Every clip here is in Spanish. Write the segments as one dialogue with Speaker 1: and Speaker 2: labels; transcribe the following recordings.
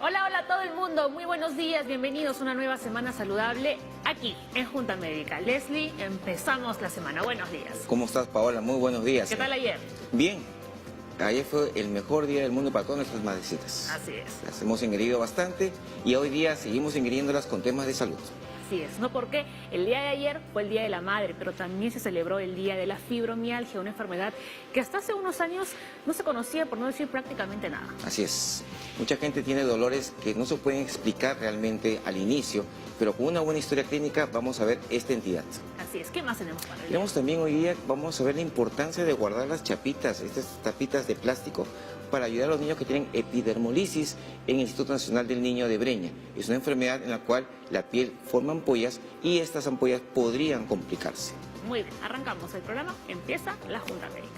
Speaker 1: Hola, hola a todo el mundo, muy buenos días, bienvenidos a una nueva semana saludable aquí en Junta Médica. Leslie, empezamos la semana, buenos días.
Speaker 2: ¿Cómo estás, Paola? Muy buenos días.
Speaker 1: ¿Qué tal ayer?
Speaker 2: Bien, ayer fue el mejor día del mundo para todas nuestras madrecitas.
Speaker 1: Así es.
Speaker 2: Las hemos ingerido bastante y hoy día seguimos ingiriéndolas con temas de salud.
Speaker 1: Así es, ¿no? Porque el día de ayer fue el Día de la Madre, pero también se celebró el Día de la Fibromialgia, una enfermedad que hasta hace unos años no se conocía, por no decir prácticamente nada.
Speaker 2: Así es. Mucha gente tiene dolores que no se pueden explicar realmente al inicio, pero con una buena historia clínica vamos a ver esta entidad.
Speaker 1: Así es, ¿qué más tenemos para el día?
Speaker 2: Tenemos también hoy día, vamos a ver la importancia de guardar las chapitas, estas tapitas de plástico, para ayudar a los niños que tienen epidermolisis en el Instituto Nacional del Niño de Breña. Es una enfermedad en la cual la piel forma ampollas y estas ampollas podrían complicarse.
Speaker 1: Muy bien, arrancamos el programa, empieza la Junta Médica.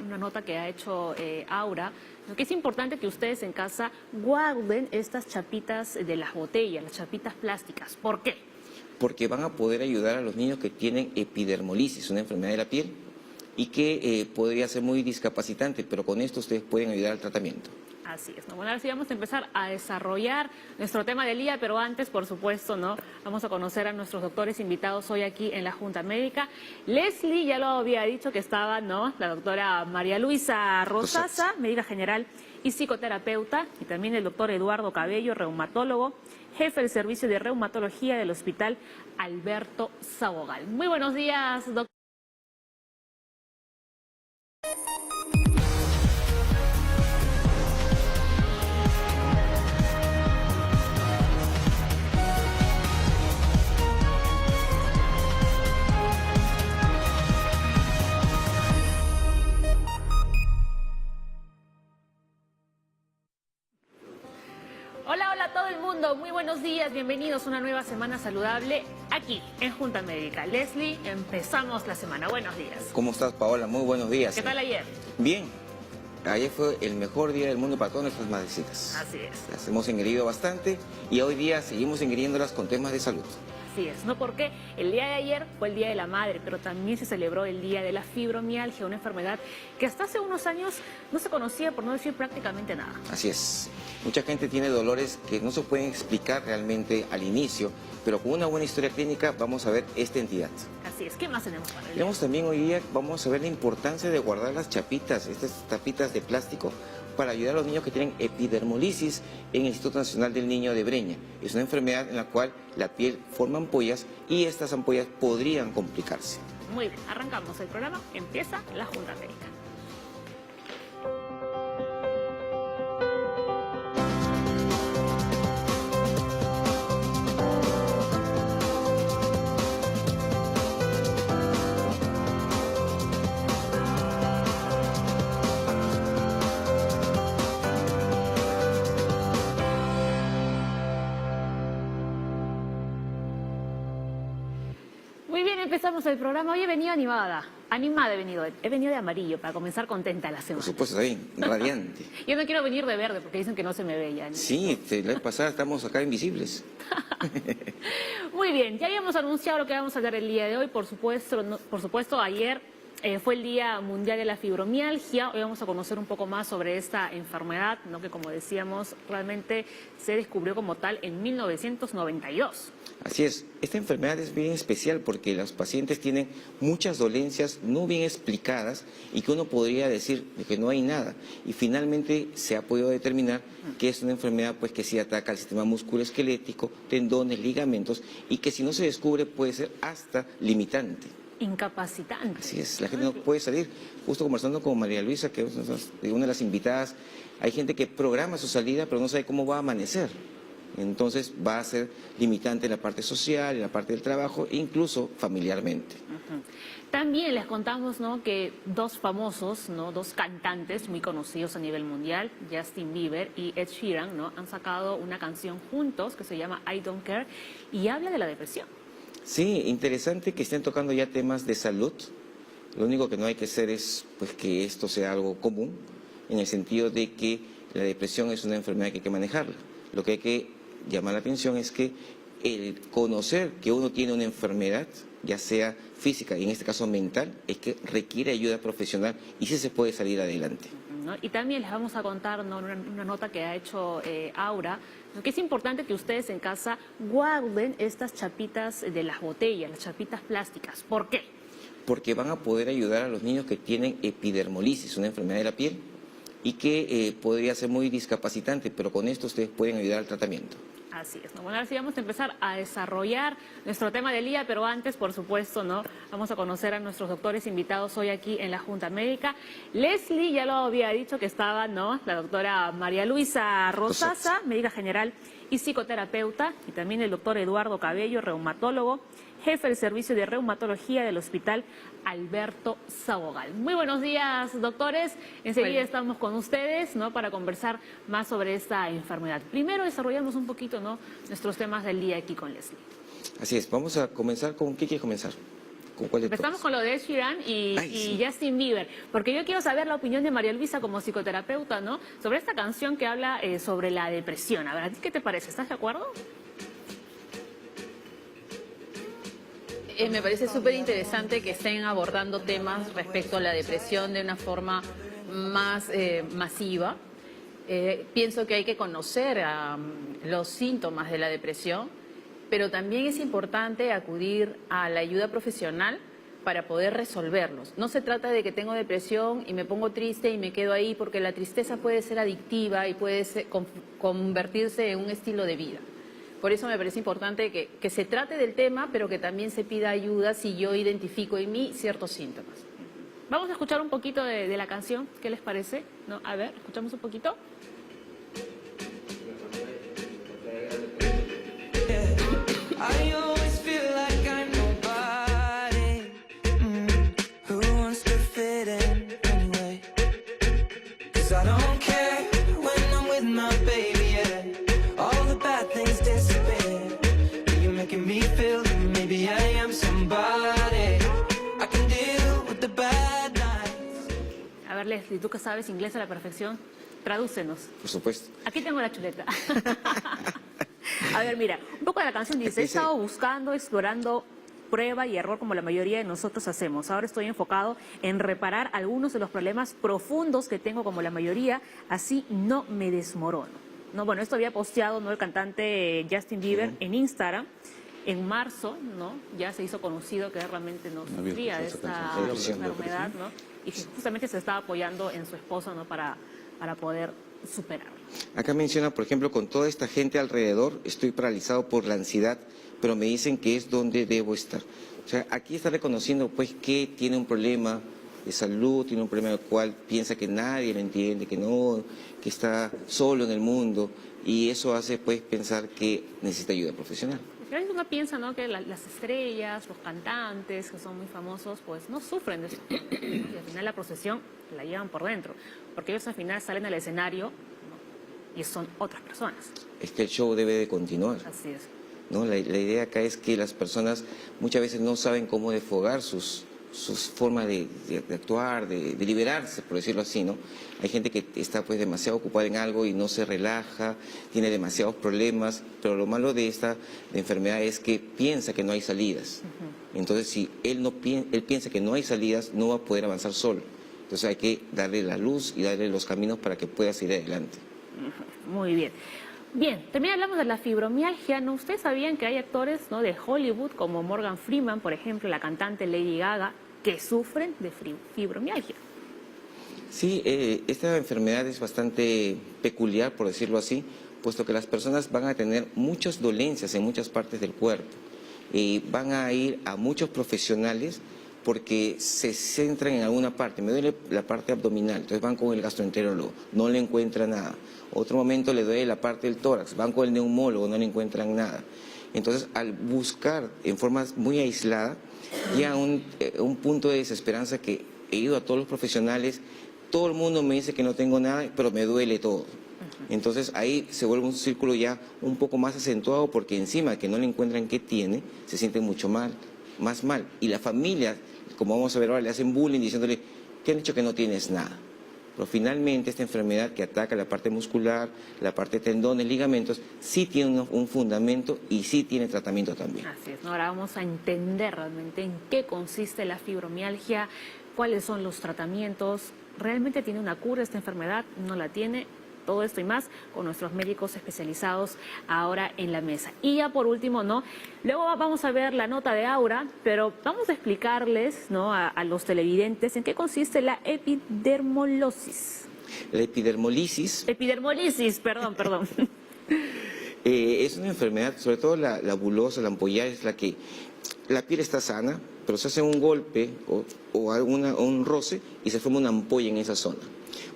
Speaker 1: Una nota que ha hecho Aura, que es importante que ustedes en casa guarden estas chapitas de las botellas, las chapitas plásticas. ¿Por qué?
Speaker 2: Porque van a poder ayudar a los niños que tienen epidermolisis, una enfermedad de la piel, y que podría ser muy discapacitante, pero con esto ustedes pueden ayudar al tratamiento.
Speaker 1: Así es, ¿no? Bueno, ahora sí vamos a empezar a desarrollar nuestro tema del día, pero antes, por supuesto, ¿no? Vamos a conocer a nuestros doctores invitados hoy aquí en la Junta Médica. Leslie ya lo había dicho que estaba, ¿no? La doctora María Luisa Rosasa, médica general y psicoterapeuta, y también el doctor Eduardo Cabello, reumatólogo, jefe del servicio de reumatología del Hospital Alberto Sabogal. Muy buenos días, doctor. Hola, hola a todo el mundo, muy buenos días, bienvenidos a una nueva semana saludable aquí en Junta Médica. Leslie, empezamos la semana, buenos días.
Speaker 2: ¿Cómo estás, Paola? Muy buenos días.
Speaker 1: ¿Qué tal ayer?
Speaker 2: Bien, ayer fue el mejor día del mundo para todas nuestras madrecitas.
Speaker 1: Así es.
Speaker 2: Las hemos ingerido bastante y hoy día seguimos ingiriéndolas con temas de salud.
Speaker 1: Así es, ¿no? Porque el día de ayer fue el Día de la Madre, pero también se celebró el Día de la Fibromialgia, una enfermedad que hasta hace unos años no se conocía, por no decir prácticamente nada.
Speaker 2: Así es. Mucha gente tiene dolores que no se pueden explicar realmente al inicio, pero con una buena historia clínica vamos a ver esta entidad.
Speaker 1: Así es, ¿qué más tenemos para el día?
Speaker 2: Tenemos también hoy día, vamos a ver la importancia de guardar las chapitas, estas tapitas de plástico, para ayudar a los niños que tienen epidermolisis en el Instituto Nacional del Niño de Breña. Es una enfermedad en la cual la piel forma ampollas y estas ampollas podrían complicarse.
Speaker 1: Muy bien, arrancamos el programa, empieza la Junta Médica. Muy bien, empezamos el programa. Hoy he venido animada he venido de amarillo para comenzar contenta la semana.
Speaker 2: Por supuesto, está bien, radiante.
Speaker 1: Yo no quiero venir de verde porque dicen que no se me ve ya, ¿no?
Speaker 2: Sí, la vez pasada estamos acá invisibles.
Speaker 1: Muy bien, ya habíamos anunciado lo que vamos a hablar el día de hoy. Por supuesto, ayer fue el Día Mundial de la Fibromialgia. Hoy vamos a conocer un poco más sobre esta enfermedad, ¿no? Que, como decíamos, realmente se descubrió como tal en 1992.
Speaker 2: Así es, esta enfermedad es bien especial porque los pacientes tienen muchas dolencias no bien explicadas y que uno podría decir que no hay nada. Y finalmente se ha podido determinar que es una enfermedad pues que sí ataca al sistema musculoesquelético, tendones, ligamentos, y que si no se descubre puede ser hasta limitante.
Speaker 1: Incapacitante.
Speaker 2: Así es, la gente no puede salir. Justo conversando con María Luisa, que es una de las invitadas, hay gente que programa su salida pero no sabe cómo va a amanecer. Entonces va a ser limitante en la parte social, en la parte del trabajo, incluso familiarmente.
Speaker 1: También les contamos, ¿no?, que dos famosos, ¿no?, dos cantantes muy conocidos a nivel mundial, Justin Bieber y Ed Sheeran, ¿no?, han sacado una canción juntos que se llama I Don't Care y habla de la depresión.
Speaker 2: Sí, interesante que estén tocando ya temas de salud. Lo único que no hay que hacer es pues que esto sea algo común, en el sentido de que la depresión es una enfermedad que hay que manejarla. Lo que hay que llamar la atención es que el conocer que uno tiene una enfermedad, ya sea física y en este caso mental, es que requiere ayuda profesional y sí se puede salir adelante.
Speaker 1: ¿no? Y también les vamos a contar, ¿no?, una nota que ha hecho Aura, que es importante que ustedes en casa guarden estas chapitas de las botellas, las chapitas plásticas. ¿Por qué?
Speaker 2: Porque van a poder ayudar a los niños que tienen epidermolisis, una enfermedad de la piel, y que podría ser muy discapacitante, pero con esto ustedes pueden ayudar al tratamiento.
Speaker 1: Así es, ¿no? Bueno, ahora sí vamos a empezar a desarrollar nuestro tema del día, pero antes, por supuesto, ¿no?, vamos a conocer a nuestros doctores invitados hoy aquí en la Junta Médica. Leslie ya lo había dicho que estaba, ¿no?, la doctora María Luisa Rosasa, médica general y psicoterapeuta, y también el doctor Eduardo Cabello, reumatólogo, jefe del servicio de reumatología del Hospital Alberto Sabogal. Muy buenos días, doctores. Enseguida estamos con ustedes, ¿no?, para conversar más sobre esta enfermedad. Primero desarrollamos un poquito, ¿no?, nuestros temas del día aquí con Leslie.
Speaker 2: Así es, vamos a comenzar con, ¿qué quieres comenzar? ¿Con cuál de
Speaker 1: Empezamos
Speaker 2: todos?
Speaker 1: con lo de Ed Sheeran y
Speaker 2: sí.
Speaker 1: Justin Bieber, porque yo quiero saber la opinión de María Luisa como psicoterapeuta, ¿no?, sobre esta canción que habla sobre la depresión. A ver, ¿a ti qué te parece? ¿Estás de acuerdo?
Speaker 3: Me parece súper interesante que estén abordando temas respecto a la depresión de una forma más masiva. Pienso que hay que conocer los síntomas de la depresión, pero también es importante acudir a la ayuda profesional para poder resolverlos. No se trata de que tengo depresión y me pongo triste y me quedo ahí, porque la tristeza puede ser adictiva y puede convertirse en un estilo de vida. Por eso me parece importante que se trate del tema, pero que también se pida ayuda si yo identifico en mí ciertos síntomas.
Speaker 1: Vamos a escuchar un poquito de la canción, ¿qué les parece? ¿No? A ver, escuchamos un poquito.
Speaker 4: I always feel like I'm nobody who wants to fit in anyway. 'Cause I don't care when I'm with my baby, yeah. All the bad things disappear. You're making me feel that maybe I am somebody. I can deal with the bad nights.
Speaker 1: A ver, Leslie, tú que sabes inglés a la perfección, tradúcenos.
Speaker 2: Por supuesto.
Speaker 1: Aquí tengo la chuleta. A ver, mira, un poco de la canción dice: he estado buscando, explorando, prueba y error como la mayoría de nosotros hacemos. Ahora estoy enfocado en reparar algunos de los problemas profundos que tengo como la mayoría, así no me desmorono. No, bueno, esto había posteado, ¿no?, el cantante Justin Bieber en Instagram. En marzo, ¿no?, ya se hizo conocido que realmente no sufría de esta enfermedad, ¿no?, y que justamente se estaba apoyando en su esposa, ¿no?, para poder superarlo.
Speaker 2: Acá menciona, por ejemplo, con toda esta gente alrededor, estoy paralizado por la ansiedad, pero me dicen que es donde debo estar. O sea, aquí está reconociendo, pues, que tiene un problema de salud, tiene un problema del cual piensa que nadie lo entiende, que no, que está solo en el mundo, y eso hace, pues, pensar que necesita ayuda profesional.
Speaker 1: A veces uno piensa, ¿no?, que las estrellas, los cantantes que son muy famosos, pues no sufren de eso. Y al final la procesión la llevan por dentro, porque ellos al final salen al escenario, ¿no?, y son otras personas.
Speaker 2: Es que el show debe de continuar,
Speaker 1: Así es.
Speaker 2: ¿no? La idea acá es que las personas muchas veces no saben cómo desfogar sus formas de actuar, de liberarse, por decirlo así, ¿no? Hay gente que está, pues, demasiado ocupada en algo y no se relaja, tiene demasiados problemas, pero lo malo de esta enfermedad es que piensa que no hay salidas. Entonces, si él piensa que no hay salidas, no va a poder avanzar solo. Entonces hay que darle la luz y darle los caminos para que pueda seguir adelante.
Speaker 1: Muy bien. Bien, también hablamos de la fibromialgia, ¿no? Ustedes sabían que hay actores, ¿no?, de Hollywood, como Morgan Freeman, por ejemplo, la cantante Lady Gaga, que sufren de fibromialgia.
Speaker 2: Sí, esta enfermedad es bastante peculiar, por decirlo así, puesto que las personas van a tener muchas dolencias en muchas partes del cuerpo. Van a ir a muchos profesionales porque se centran en alguna parte. Me duele la parte abdominal, entonces van con el gastroenterólogo, no le encuentran nada. Otro momento le duele la parte del tórax, van con el neumólogo, no le encuentran nada. Entonces, al buscar en forma muy aislada, llega a un punto de desesperanza que he ido a todos los profesionales, todo el mundo me dice que no tengo nada, pero me duele todo. Entonces ahí se vuelve un círculo ya un poco más acentuado, porque encima de que no le encuentran qué tiene, se sienten mucho más mal. Y la familia, como vamos a ver ahora, le hacen bullying diciéndole: te han dicho que no tienes nada. Pero finalmente esta enfermedad que ataca la parte muscular, la parte de tendones, ligamentos, sí tiene un fundamento y sí tiene tratamiento también.
Speaker 1: Así es, ¿no? Ahora vamos a entender realmente en qué consiste la fibromialgia, cuáles son los tratamientos, ¿Realmente tiene una cura esta enfermedad? ¿No la tiene? Todo esto y más con nuestros médicos especializados ahora en la mesa. Y ya por último, ¿no? Luego vamos a ver la nota de Aura, pero vamos a explicarles, ¿no? a los televidentes en qué consiste la epidermolosis.
Speaker 2: La epidermolisis
Speaker 1: Epidermolisis, perdón.
Speaker 2: es una enfermedad, sobre todo la bulosa, la ampollar, es la que la piel está sana, pero se hace un golpe o un roce y se forma una ampolla en esa zona.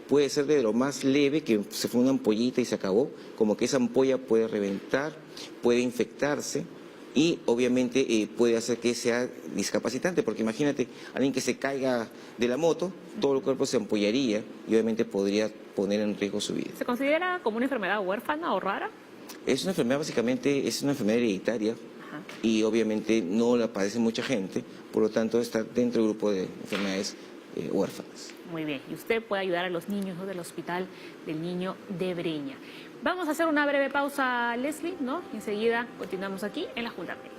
Speaker 2: Puede ser de lo más leve, que se fue una ampollita y se acabó, como que esa ampolla puede reventar, puede infectarse y obviamente puede hacer que sea discapacitante, porque imagínate, alguien que se caiga de la moto, todo el cuerpo se ampollaría y obviamente podría poner en riesgo su vida.
Speaker 1: ¿Se considera como una enfermedad huérfana o rara?
Speaker 2: Es una enfermedad, básicamente, es una enfermedad hereditaria.
Speaker 1: Ajá.
Speaker 2: Y obviamente no la padece mucha gente, por lo tanto está dentro del grupo de enfermedades huérfanas.
Speaker 1: Muy bien, y usted puede ayudar a los niños, ¿no? del Hospital del Niño de Breña. Vamos a hacer una breve pausa, Leslie, ¿no? Enseguida continuamos aquí en la Junta Médica.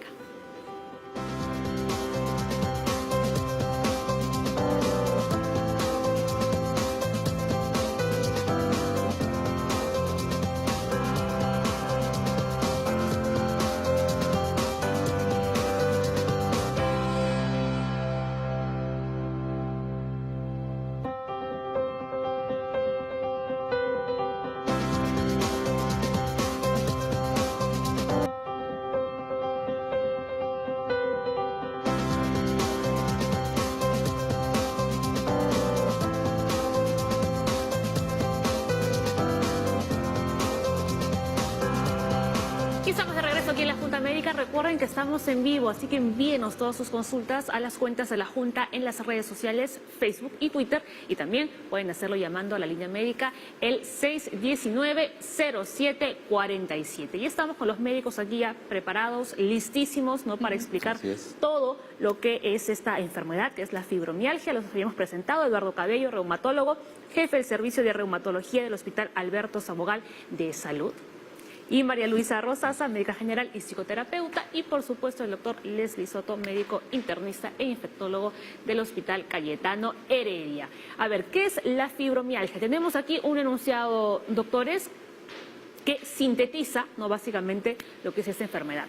Speaker 1: Y estamos de regreso aquí en la Junta Médica. Recuerden que estamos en vivo, así que envíenos todas sus consultas a las cuentas de la Junta en las redes sociales, Facebook y Twitter. Y también pueden hacerlo llamando a la línea médica el 619-0747. Y estamos con los médicos aquí ya preparados, listísimos, ¿no? Para explicar todo lo que es esta enfermedad, que es la fibromialgia. Los habíamos presentado: Eduardo Cabello, reumatólogo, jefe del servicio de reumatología del Hospital Alberto Sabogal de Salud. Y María Luisa Rosasa, médica general y psicoterapeuta. Y por supuesto el doctor Leslie Soto, médico internista e infectólogo del Hospital Cayetano Heredia. A ver, ¿qué es la fibromialgia? Tenemos aquí un enunciado, doctores, que sintetiza, ¿no? básicamente lo que es esta enfermedad.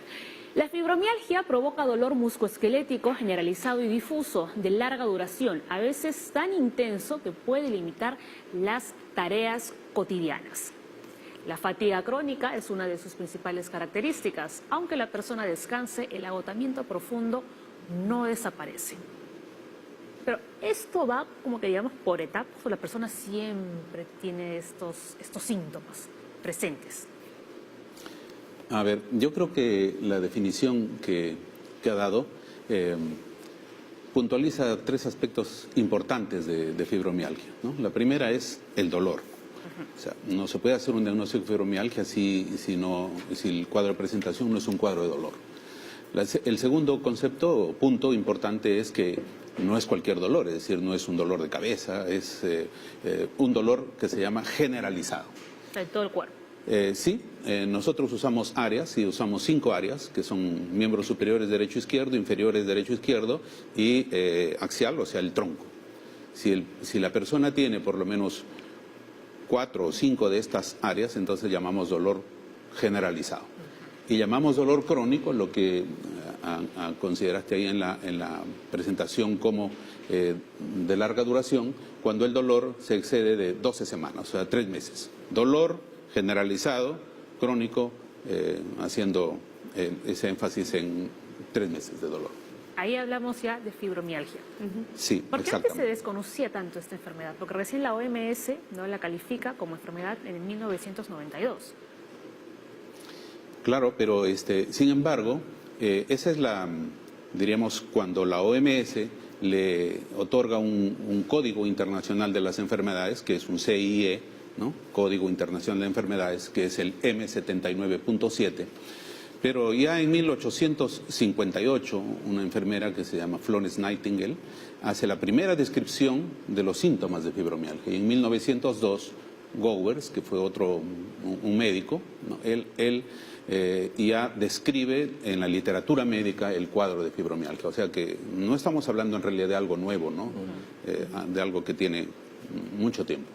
Speaker 1: La fibromialgia provoca dolor musculoesquelético generalizado y difuso de larga duración, a veces tan intenso que puede limitar las tareas cotidianas. La fatiga crónica es una de sus principales características. Aunque la persona descanse, el agotamiento profundo no desaparece. Pero esto va como que digamos por etapas, o la persona siempre tiene estos síntomas presentes.
Speaker 5: A ver, yo creo que la definición que ha dado puntualiza tres aspectos importantes de fibromialgia, ¿no? La primera es el dolor. O sea, no se puede hacer un diagnóstico de fibromialgia si el cuadro de presentación no es un cuadro de dolor. El segundo concepto o punto importante es que no es cualquier dolor, es decir, no es un dolor de cabeza, es un dolor que se llama generalizado.
Speaker 1: De todo el cuerpo.
Speaker 5: Sí, nosotros usamos áreas, y usamos 5 áreas, que son miembros superiores derecho-izquierdo, inferiores derecho-izquierdo y axial, o sea, el tronco. Si la persona tiene por lo menos 4 o 5 de estas áreas, entonces llamamos dolor generalizado. Y llamamos dolor crónico lo que consideraste ahí en la presentación como de larga duración, cuando el dolor se excede de 12 semanas, o sea, 3 meses. Dolor generalizado, crónico, haciendo ese énfasis en 3 meses de dolor.
Speaker 1: Ahí hablamos ya de fibromialgia.
Speaker 5: Sí,
Speaker 1: ¿Por qué antes se
Speaker 5: exactamente.
Speaker 1: desconocía tanto esta enfermedad? Porque recién la OMS no la califica como enfermedad en 1992.
Speaker 5: Claro, pero sin embargo, esa es diríamos, cuando la OMS le otorga un código internacional de las enfermedades, que es un CIE, ¿no? Código Internacional de Enfermedades, que es el M79.7. Pero ya en 1858, una enfermera que se llama Florence Nightingale hace la primera descripción de los síntomas de fibromialgia. Y en 1902, Gowers, que fue un médico, ¿no? él ya describe en la literatura médica el cuadro de fibromialgia. O sea que no estamos hablando en realidad de algo nuevo, ¿no? De algo que tiene mucho tiempo.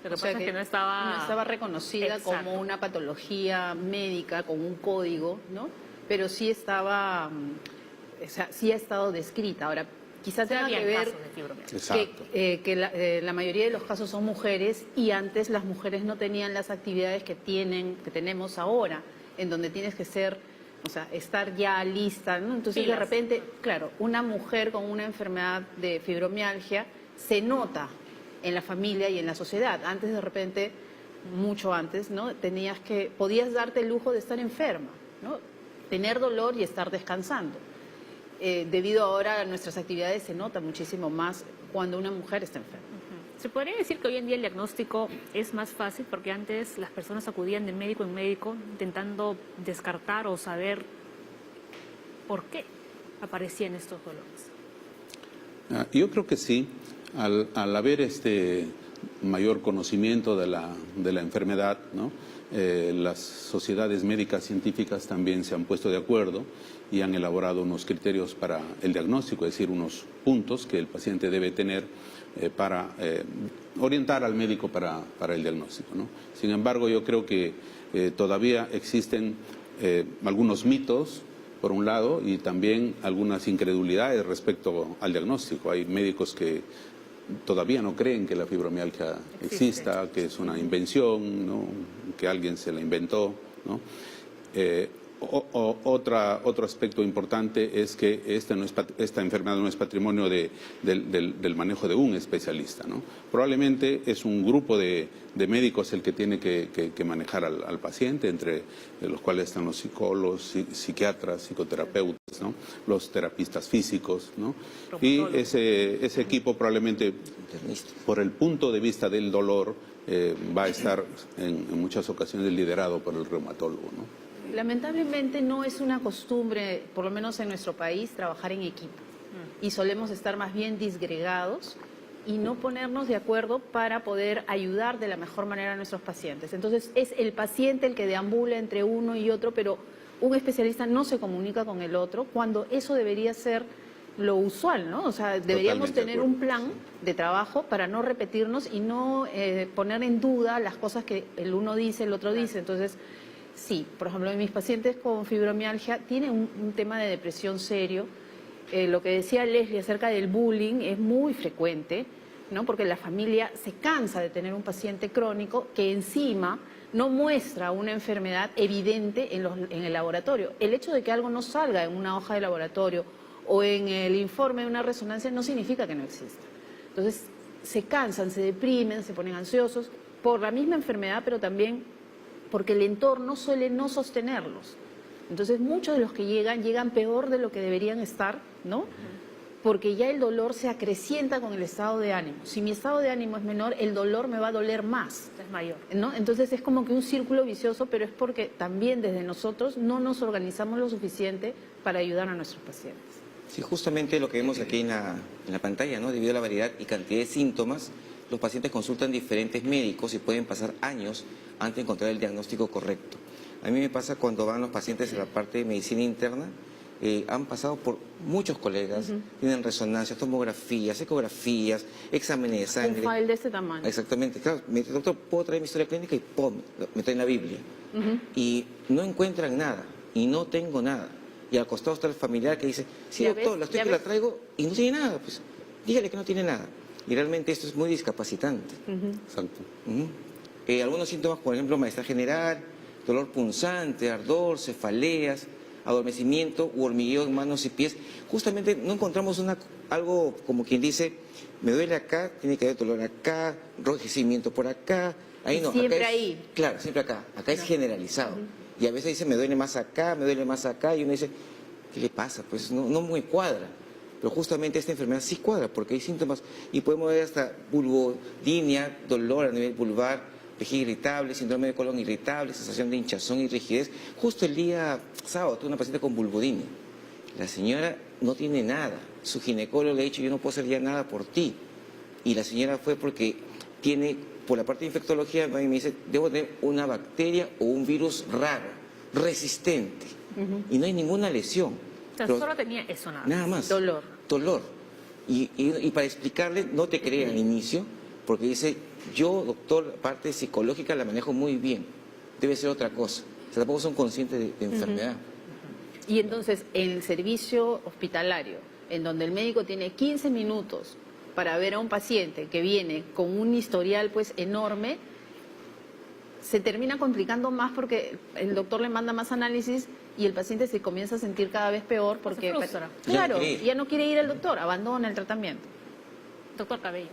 Speaker 1: Lo que
Speaker 3: O sea
Speaker 1: pasa es que no estaba
Speaker 3: reconocida
Speaker 1: Exacto.
Speaker 3: como una patología médica, con un código, ¿no? Pero sí estaba, o sea, sí ha estado descrita. Ahora, quizás
Speaker 1: Sí
Speaker 3: tenga
Speaker 1: habían
Speaker 3: que ver
Speaker 1: casos de fibromialgia.
Speaker 5: Exacto.
Speaker 3: que la mayoría de los casos son mujeres y antes las mujeres no tenían las actividades que tenemos ahora, en donde tienes que ser, o sea, estar ya lista, ¿no? Entonces
Speaker 1: Pilas.
Speaker 3: de repente, claro, una mujer con una enfermedad de fibromialgia se nota en la familia y en la sociedad. Antes de repente, mucho antes, ¿no? Podías darte el lujo de estar enferma, ¿no? Tener dolor y estar descansando. Debido ahora a nuestras actividades se nota muchísimo más cuando una mujer está enferma.
Speaker 1: Se podría decir que hoy en día el diagnóstico es más fácil porque antes las personas acudían de médico en médico intentando descartar o saber por qué aparecían estos dolores.
Speaker 5: Yo creo que sí, al haber mayor conocimiento de la enfermedad, ¿no? Las sociedades médicas científicas también se han puesto de acuerdo y han elaborado unos criterios para el diagnóstico, es decir, unos puntos que el paciente debe tener para orientar al médico para el diagnóstico, ¿no? Sin embargo, yo creo que todavía existen algunos mitos, por un lado, y también algunas incredulidades respecto al diagnóstico. Hay médicos que todavía no creen que la fibromialgia exista, que es una invención, ¿no? Que alguien se la inventó, ¿no? Otro aspecto importante es que esta enfermedad no es patrimonio del manejo de un especialista, ¿no? Probablemente es un grupo de médicos el que tiene que manejar al paciente, entre los cuales están los psicólogos, psiquiatras, psicoterapeutas, ¿no? Los terapistas físicos, ¿no? Y ese equipo probablemente, por el punto de vista del dolor, va a estar en muchas ocasiones liderado por el reumatólogo, ¿no?
Speaker 3: Lamentablemente no es una costumbre, por lo menos en nuestro país, trabajar en equipo. Y solemos estar más bien disgregados y no ponernos de acuerdo para poder ayudar de la mejor manera a nuestros pacientes. Entonces es el paciente el que deambula entre uno y otro, pero un especialista no se comunica con el otro, cuando eso debería ser lo usual, ¿no? O sea, deberíamos
Speaker 5: Totalmente
Speaker 3: tener
Speaker 5: de
Speaker 3: un
Speaker 5: acuerdo,
Speaker 3: plan de trabajo para no repetirnos y no poner en duda las cosas que el uno dice, el otro dice. Entonces, sí, por ejemplo, en mis pacientes con fibromialgia tienen un tema de depresión serio. Lo que decía Leslie acerca del bullying es muy frecuente, ¿no? Porque la familia se cansa de tener un paciente crónico que encima no muestra una enfermedad evidente en el laboratorio. El hecho de que algo no salga en una hoja de laboratorio o en el informe de una resonancia no significa que no exista. Entonces se cansan, se deprimen, se ponen ansiosos por la misma enfermedad, pero también porque el entorno suele no sostenerlos. Entonces muchos de los que llegan peor de lo que deberían estar, ¿no? Porque ya el dolor se acrecienta con el estado de ánimo. Si mi estado de ánimo es menor, el dolor me va a doler más,
Speaker 1: Es mayor.
Speaker 3: ¿no? Entonces es como que un círculo vicioso, pero es porque también desde nosotros no nos organizamos lo suficiente para ayudar a nuestros pacientes.
Speaker 2: Sí, justamente lo que vemos aquí en la pantalla, ¿no? Debido a la variedad y cantidad de síntomas, los pacientes consultan diferentes médicos y pueden pasar años antes de encontrar el diagnóstico correcto. A mí me pasa cuando van los pacientes a la parte de medicina interna, han pasado por muchos colegas, tienen resonancias, tomografías, ecografías, exámenes de sangre.
Speaker 3: Un file de este tamaño.
Speaker 2: Exactamente, claro, me dice, doctor, ¿puedo traer mi historia clínica? Y ¡pum!, me traen la Biblia. Y no encuentran nada, y no tengo nada. Y al costado está el familiar que dice, sí,
Speaker 3: ¿Ya
Speaker 2: doctor,
Speaker 3: ves?
Speaker 2: la
Speaker 3: ¿Ya
Speaker 2: la
Speaker 3: ves?
Speaker 2: traigo y no tiene nada, pues dígale que no tiene nada. Y realmente esto es muy discapacitante.
Speaker 5: Exacto.
Speaker 2: Algunos síntomas, por ejemplo, malestar general, dolor punzante, ardor, cefaleas, adormecimiento u hormigueo en manos y pies. Justamente no encontramos algo como quien dice, me duele acá, tiene que haber dolor acá, enrojecimiento por acá. Ahí no,
Speaker 3: Siempre
Speaker 2: acá es,
Speaker 3: ahí.
Speaker 2: Claro, siempre acá. Acá es generalizado. Y a veces dice, me duele más acá, me duele más acá. Y uno dice, ¿qué le pasa? Pues no me cuadra. Pero justamente esta enfermedad sí cuadra, porque hay síntomas. Y podemos ver hasta vulvodynia, dolor a nivel vulvar, vejiga irritable, síndrome de colon irritable, sensación de hinchazón y rigidez. Justo el día sábado tuve una paciente con vulvodynia. La señora no tiene nada. Su ginecólogo le ha dicho, yo no puedo hacer ya nada por ti. Y la señora fue porque tiene, por la parte de infectología, me dice, debo tener una bacteria o un virus raro, resistente. Y no hay ninguna lesión.
Speaker 1: O sea,
Speaker 2: Pero
Speaker 1: solo tenía eso nada.
Speaker 2: nada más.
Speaker 3: Dolor.
Speaker 2: Dolor. Y para explicarle, no te creía al inicio, porque dice, yo, doctor, parte psicológica la manejo muy bien, debe ser otra cosa. O sea, tampoco son conscientes de enfermedad.
Speaker 3: Y entonces, en el servicio hospitalario, en donde el médico tiene 15 minutos para ver a un paciente que viene con un historial pues enorme, se termina complicando más porque el doctor le manda más análisis y el paciente se comienza a sentir cada vez peor porque...
Speaker 1: Se frustra.
Speaker 3: Claro,
Speaker 2: Ya no quiere ir.
Speaker 3: ya no quiere ir al doctor, abandona el tratamiento.
Speaker 1: Doctor Cabello.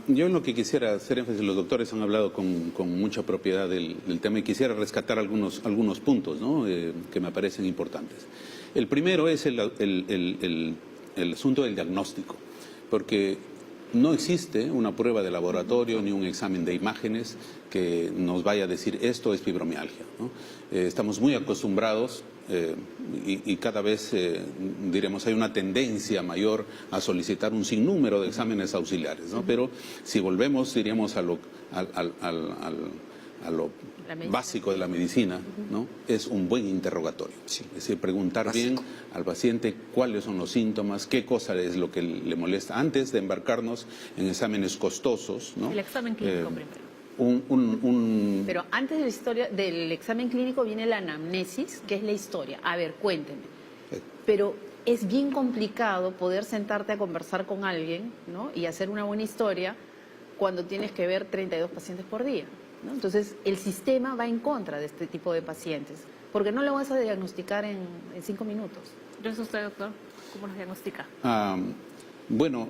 Speaker 5: Yo en lo que quisiera hacer énfasis, los doctores han hablado con mucha propiedad del tema y quisiera rescatar algunos puntos, ¿no? Que me parecen importantes. El primero es el asunto del diagnóstico, porque no existe una prueba de laboratorio ni un examen de imágenes que nos vaya a decir esto es fibromialgia, ¿no? Estamos muy acostumbrados y cada vez, diremos, hay una tendencia mayor a solicitar un sinnúmero de exámenes auxiliares, ¿no? Pero si volvemos, diríamos, a lo básico de la medicina, ¿no? Es un buen interrogatorio.
Speaker 2: Sí.
Speaker 5: Es decir, preguntar
Speaker 2: Básico.
Speaker 5: bien al paciente cuáles son los síntomas, qué cosa es lo que le molesta, antes de embarcarnos en exámenes costosos, ¿no?
Speaker 1: El examen clínico primero.
Speaker 3: Pero antes de la historia, del examen clínico viene la anamnesis, que es la historia. A ver, cuénteme. Pero es bien complicado poder sentarte a conversar con alguien, ¿no? Y hacer una buena historia cuando tienes que ver 32 pacientes por día, ¿no? Entonces, el sistema va en contra de este tipo de pacientes, porque no lo vas a diagnosticar en 5 minutos.
Speaker 1: Entonces usted, doctor, ¿cómo nos diagnostica?
Speaker 5: Bueno,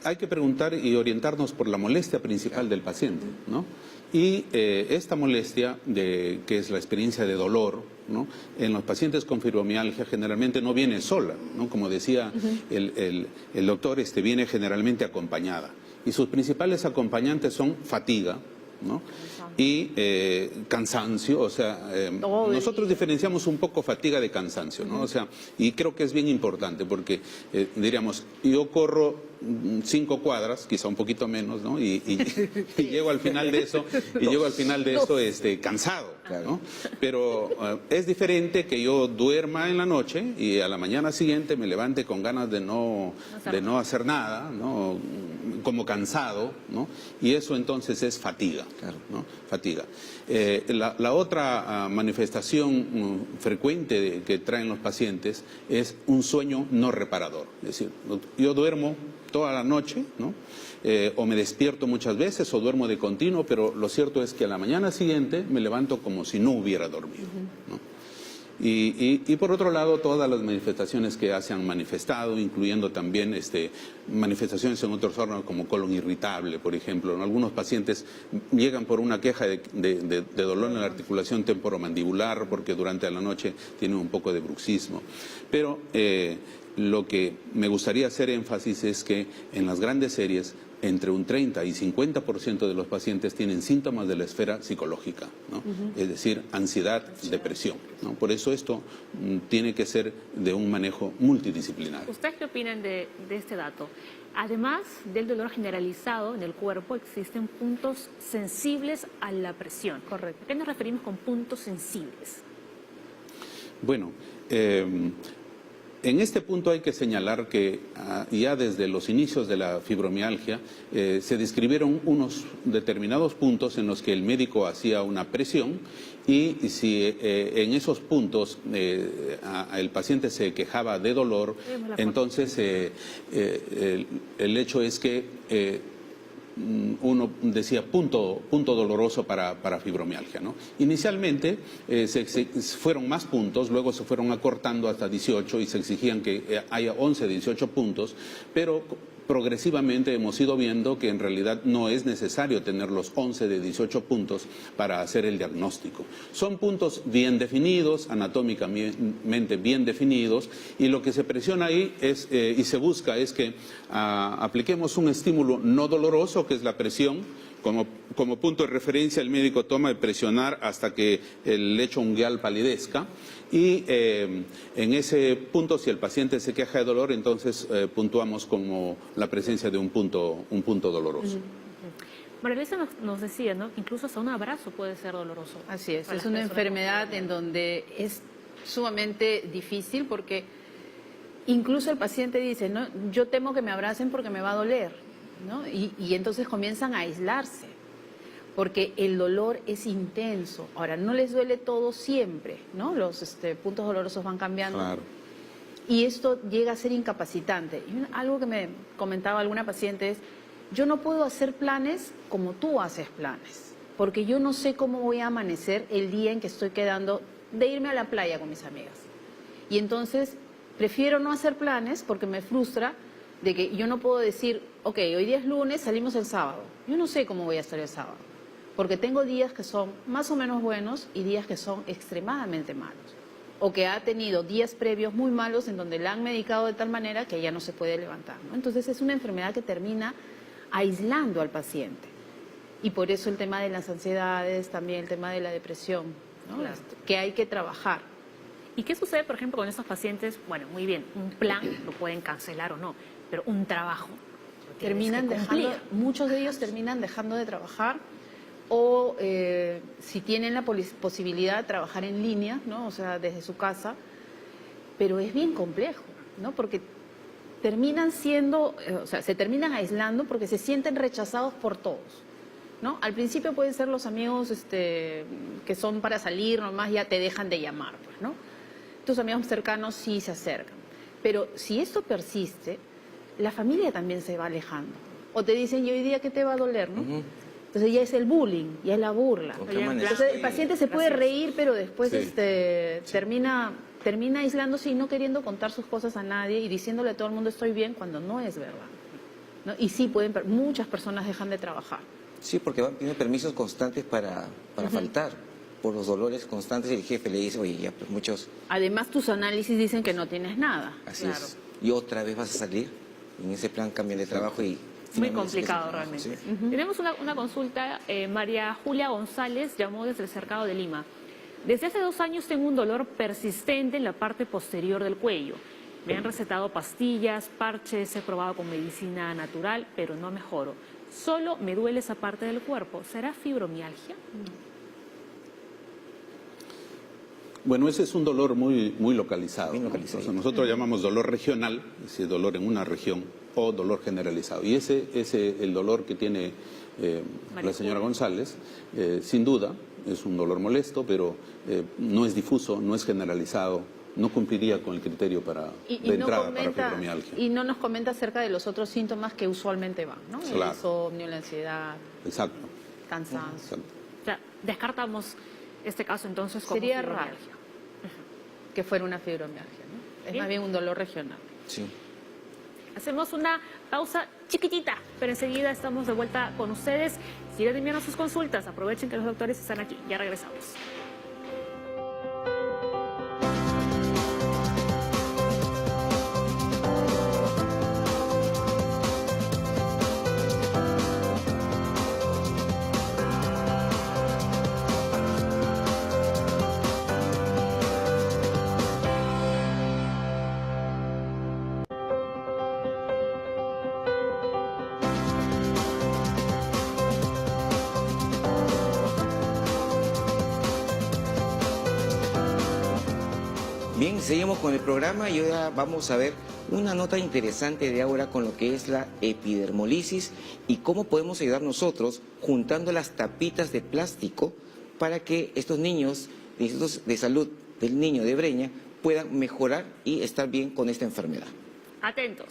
Speaker 5: hay que preguntar y orientarnos por la molestia principal del paciente, ¿no? Y esta molestia, que es la experiencia de dolor, ¿no? En los pacientes con fibromialgia generalmente no viene sola, ¿no? Como decía el doctor, viene generalmente acompañada. Y sus principales acompañantes son fatiga, ¿no? Y cansancio, o sea, nosotros diferenciamos un poco fatiga de cansancio, ¿no? O sea, y creo que es bien importante porque, diríamos, yo corro 5 cuadras, quizá un poquito menos, ¿no? Y llego al final de eso, cansado, ¿no? Pero es diferente que yo duerma en la noche y a la mañana siguiente me levante con ganas de no hacer nada, ¿no? Como cansado, ¿no? Y eso entonces es fatiga, ¿no? Fatiga. La otra manifestación frecuente que traen los pacientes es un sueño no reparador. Es decir, yo duermo toda la noche, ¿no? O me despierto muchas veces o duermo de continuo, pero lo cierto es que a la mañana siguiente me levanto como si no hubiera dormido, ¿no? Y por otro lado, todas las manifestaciones que se han manifestado, incluyendo también manifestaciones en otros órganos como colon irritable, por ejemplo. ¿No? Algunos pacientes llegan por una queja de dolor en la articulación temporomandibular porque durante la noche tienen un poco de bruxismo. Pero lo que me gustaría hacer énfasis es que en las grandes series entre un 30 y 50% de los pacientes tienen síntomas de la esfera psicológica, ¿no? Es decir, ansiedad, depresión, ¿no? Por eso esto tiene que ser de un manejo multidisciplinario.
Speaker 1: ¿Ustedes qué opinan de este dato? Además del dolor generalizado en el cuerpo, existen puntos sensibles a la presión.
Speaker 3: Correcto.
Speaker 1: ¿A qué nos referimos con puntos sensibles?
Speaker 5: Bueno, en este punto hay que señalar que ya desde los inicios de la fibromialgia se describieron unos determinados puntos en los que el médico hacía una presión y si en esos puntos el paciente se quejaba de dolor, entonces el hecho es que uno decía punto doloroso para fibromialgia, ¿no? Inicialmente fueron más puntos, luego se fueron acortando hasta 18 y se exigían que haya 11, 18 puntos, pero progresivamente hemos ido viendo que en realidad no es necesario tener los 11 de 18 puntos para hacer el diagnóstico. Son puntos bien definidos, anatómicamente bien definidos, y lo que se presiona ahí y se busca es que apliquemos un estímulo no doloroso, que es la presión. Como punto de referencia, el médico toma de presionar hasta que el lecho ungueal palidezca. Y en ese punto, si el paciente se queja de dolor, entonces puntuamos como la presencia de un punto doloroso.
Speaker 1: María Luisa nos decía, ¿no? Incluso hasta un abrazo puede ser doloroso.
Speaker 3: Así es,
Speaker 1: para
Speaker 3: es
Speaker 1: las
Speaker 3: una
Speaker 1: personas
Speaker 3: enfermedad
Speaker 1: con
Speaker 3: en donde es sumamente difícil porque incluso el paciente dice, no, yo temo que me abracen porque me va a doler. ¿no? Y entonces comienzan a aislarse, porque el dolor es intenso. Ahora, no les duele todo siempre, ¿no? Los puntos dolorosos van cambiando.
Speaker 5: Claro.
Speaker 3: Y esto llega a ser incapacitante. Y algo que me comentaba alguna paciente es, yo no puedo hacer planes como tú haces planes, porque yo no sé cómo voy a amanecer el día en que estoy quedando de irme a la playa con mis amigas. Y entonces prefiero no hacer planes porque me frustra de que yo no puedo decir, ok, hoy día es lunes, salimos el sábado. Yo no sé cómo voy a estar el sábado, porque tengo días que son más o menos buenos y días que son extremadamente malos. O que ha tenido días previos muy malos en donde la han medicado de tal manera que ya no se puede levantar, ¿no? Entonces es una enfermedad que termina aislando al paciente. Y por eso el tema de las ansiedades, también el tema de la depresión, ¿no?
Speaker 1: Claro.
Speaker 3: Que hay que trabajar.
Speaker 1: ¿Y qué sucede, por ejemplo, con estos pacientes? Bueno, muy bien, un plan lo pueden cancelar o no, pero un trabajo lo tienes
Speaker 3: Terminan
Speaker 1: que
Speaker 3: dejando,
Speaker 1: cumplir.
Speaker 3: muchos de ellos terminan dejando de trabajar o si tienen la posibilidad de trabajar en línea, ¿no? O sea, desde su casa, pero es bien complejo, ¿no? Porque terminan siendo, o sea, se terminan aislando porque se sienten rechazados por todos, ¿no? Al principio pueden ser los amigos que son para salir, nomás ya te dejan de llamar, pues, ¿no? Tus amigos cercanos sí se acercan, pero si esto persiste, la familia también se va alejando. O te dicen, ¿y hoy día qué te va a doler, no?
Speaker 2: Ujú.
Speaker 3: Entonces ya es el bullying, ya es la burla.
Speaker 2: ¿Con qué
Speaker 1: Oye,
Speaker 2: amaneciste?
Speaker 3: Entonces el paciente se puede
Speaker 1: Gracias.
Speaker 3: reír, pero después
Speaker 5: Sí.
Speaker 3: termina aislándose y no queriendo contar sus cosas a nadie y diciéndole a todo el mundo estoy bien cuando no es verdad, ¿no? Y sí, muchas personas dejan de trabajar.
Speaker 2: Sí, porque van pidiendo permisos constantes para faltar por los dolores constantes y el jefe le dice, oye, ya pues muchos,
Speaker 3: Además, tus análisis dicen que no tienes nada.
Speaker 2: así
Speaker 1: Claro.
Speaker 2: es. Y otra vez vas a salir, y en ese plan cambian de trabajo y...
Speaker 1: Muy
Speaker 2: finalmente sigues
Speaker 1: complicado
Speaker 2: sin trabajo,
Speaker 1: realmente.
Speaker 2: ¿sí?
Speaker 1: Tenemos una consulta, María Julia González llamó desde el Cercado de Lima. Desde hace 2 años tengo un dolor persistente en la parte posterior del cuello. Me han recetado pastillas, parches, he probado con medicina natural, pero no mejoro. Solo me duele esa parte del cuerpo. ¿Será fibromialgia?
Speaker 5: Bueno, ese es un dolor muy localizado.
Speaker 2: Muy
Speaker 5: ¿no?
Speaker 2: localizado.
Speaker 5: O sea, nosotros llamamos dolor regional, es decir, dolor en una región, o dolor generalizado. Y el dolor que tiene la señora González, sin duda, es un dolor molesto, pero no es difuso, no es generalizado, no cumpliría con el criterio de entrada para fibromialgia.
Speaker 3: Y no nos comenta acerca de los otros síntomas que usualmente van, ¿no?
Speaker 5: Claro.
Speaker 3: El insomnio, la ansiedad,
Speaker 5: Exacto.
Speaker 3: cansancio.
Speaker 5: exacto.
Speaker 1: O sea, descartamos este caso entonces como
Speaker 3: Sería raro
Speaker 1: fibromialgia.
Speaker 3: que fuera una fibromialgia, ¿no? Es
Speaker 1: Bien.
Speaker 3: más bien un dolor regional.
Speaker 2: Sí.
Speaker 1: Hacemos una pausa chiquitita, pero enseguida estamos de vuelta con ustedes. Sigan enviando sus consultas, aprovechen que los doctores están aquí. Ya regresamos.
Speaker 2: Bien, seguimos con el programa y ahora vamos a ver una nota interesante de ahora con lo que es la epidermolisis y cómo podemos ayudar nosotros juntando las tapitas de plástico para que estos niños de institutos de salud del niño de Breña puedan mejorar y estar bien con esta enfermedad.
Speaker 1: Atentos.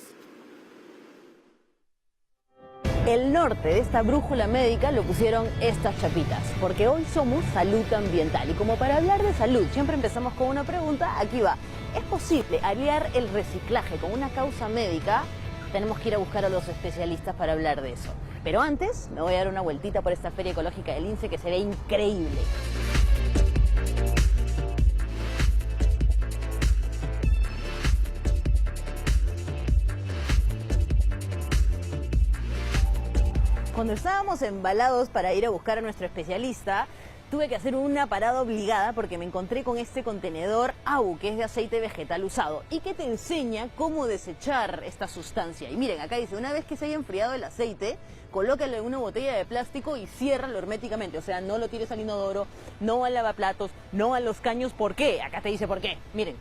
Speaker 6: El norte de esta brújula médica lo pusieron estas chapitas, porque hoy somos salud ambiental. Y como para hablar de salud siempre empezamos con una pregunta, aquí va. ¿Es posible aliar el reciclaje con una causa médica? Tenemos que ir a buscar a los especialistas para hablar de eso. Pero antes me voy a dar una vueltita por esta feria ecológica del INSE que será increíble. Cuando estábamos embalados para ir a buscar a nuestro especialista, tuve que hacer una parada obligada porque me encontré con este contenedor AU, que es de aceite vegetal usado, y que te enseña cómo desechar esta sustancia. Y miren, acá dice, una vez que se haya enfriado el aceite, colócalo en una botella de plástico y ciérralo herméticamente. O sea, no lo tires al inodoro, no al lavaplatos, no a los caños. ¿Por qué? Acá te dice por qué. Miren.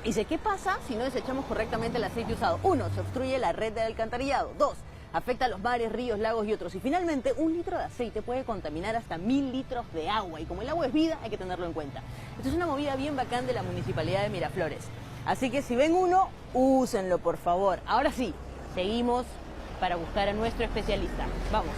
Speaker 6: Dice, ¿qué pasa si no desechamos correctamente el aceite usado? 1, se obstruye la red del alcantarillado. 2, afecta a los mares, ríos, lagos y otros. Y finalmente, 1 litro de aceite puede contaminar hasta 1000 litros de agua. Y como el agua es vida, hay que tenerlo en cuenta. Esto es una movida bien bacán de la Municipalidad de Miraflores. Así que si ven uno, úsenlo, por favor. Ahora sí, seguimos para buscar a nuestro especialista. Vamos.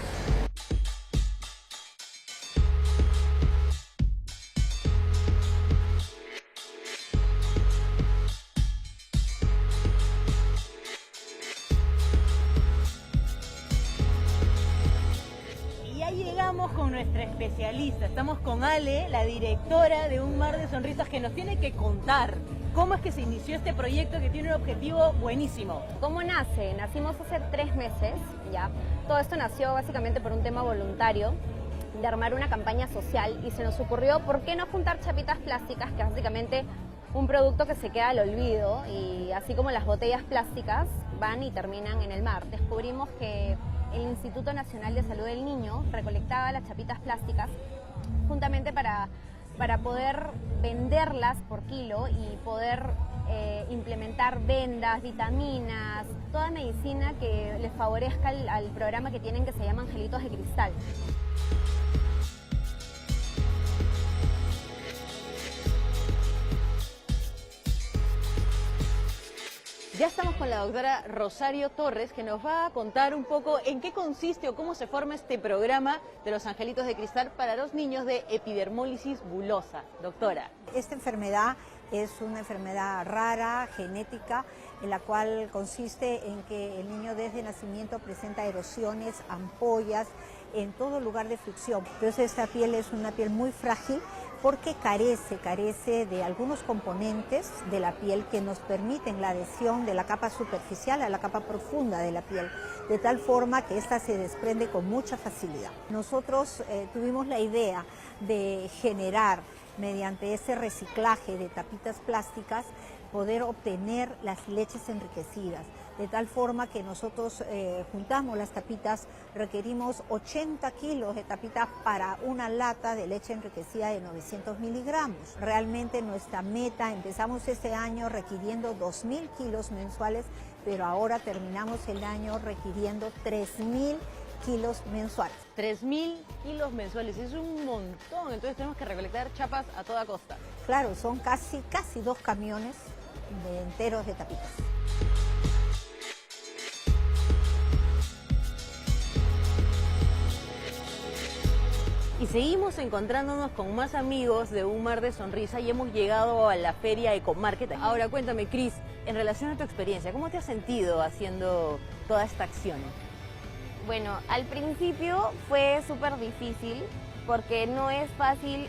Speaker 6: Llegamos con nuestra especialista. Estamos con Ale, la directora de Un Mar de Sonrisas, que nos tiene que contar cómo es que se inició este proyecto que tiene un objetivo buenísimo.
Speaker 7: ¿Cómo nace? Nacimos hace 3 meses, ya. Todo esto nació básicamente por un tema voluntario, de armar una campaña social, y se nos ocurrió, ¿por qué no juntar chapitas plásticas, que es básicamente un producto que se queda al olvido, y así como las botellas plásticas van y terminan en el mar? Descubrimos que el Instituto Nacional de Salud del Niño recolectaba las chapitas plásticas juntamente para poder venderlas por kilo y poder implementar vendas, vitaminas, toda medicina que les favorezca al programa que tienen, que se llama Angelitos de Cristal.
Speaker 6: Ya estamos con la doctora Rosario Torres, que nos va a contar un poco en qué consiste o cómo se forma este programa de los Angelitos de Cristal para los niños de epidermólisis bulosa. Doctora.
Speaker 8: Esta enfermedad es una enfermedad rara, genética, en la cual consiste en que el niño desde nacimiento presenta erosiones, ampollas, en todo lugar de fricción. Entonces esta piel es una piel muy frágil porque carece de algunos componentes de la piel que nos permiten la adhesión de la capa superficial a la capa profunda de la piel, de tal forma que ésta se desprende con mucha facilidad. Nosotros tuvimos la idea de generar, mediante ese reciclaje de tapitas plásticas, poder obtener las leches enriquecidas, de tal forma que nosotros juntamos las tapitas, requerimos 80 kilos de tapitas para una lata de leche enriquecida de 900 miligramos. Realmente nuestra meta, empezamos este año requiriendo 2.000 kilos mensuales, pero ahora terminamos el año requiriendo 3.000 kilos mensuales.
Speaker 6: 3.000 kilos mensuales, es un montón, entonces tenemos que recolectar chapas a toda costa.
Speaker 8: Claro, son casi 2 camiones enteros de tapitas.
Speaker 6: Y seguimos encontrándonos con más amigos de Un Mar de Sonrisa y hemos llegado a la feria Ecomarket. Ahora cuéntame, Cris, en relación a tu experiencia, ¿cómo te has sentido haciendo toda esta acción?
Speaker 7: Bueno, al principio fue súper difícil porque no es fácil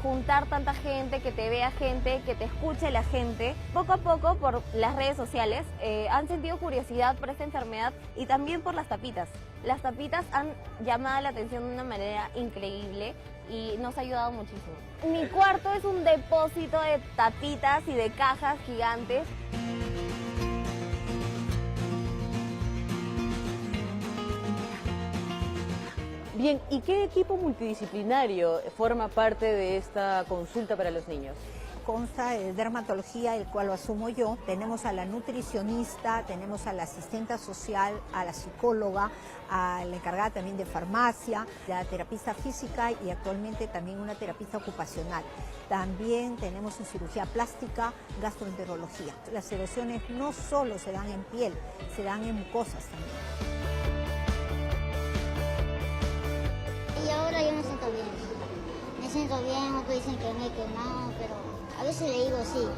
Speaker 7: juntar tanta gente, que te vea gente, que te escuche la gente. Poco a poco, por las redes sociales, han sentido curiosidad por esta enfermedad y también por las tapitas. Las tapitas han llamado la atención de una manera increíble y nos ha ayudado muchísimo. Mi cuarto es un depósito de tapitas y de cajas gigantes.
Speaker 6: Bien, ¿y qué equipo multidisciplinario forma parte de esta consulta para los niños?
Speaker 8: Consta de dermatología, el cual lo asumo yo. Tenemos a la nutricionista, tenemos a la asistente social, a la psicóloga, a la encargada también de farmacia, la terapista física y actualmente también una terapista ocupacional. También tenemos en cirugía plástica, gastroenterología. Las erosiones no solo se dan en piel, se dan en mucosas también.
Speaker 9: Y ahora yo me siento bien. Me siento bien, otros dicen que me he quemado, pero a veces le digo sí,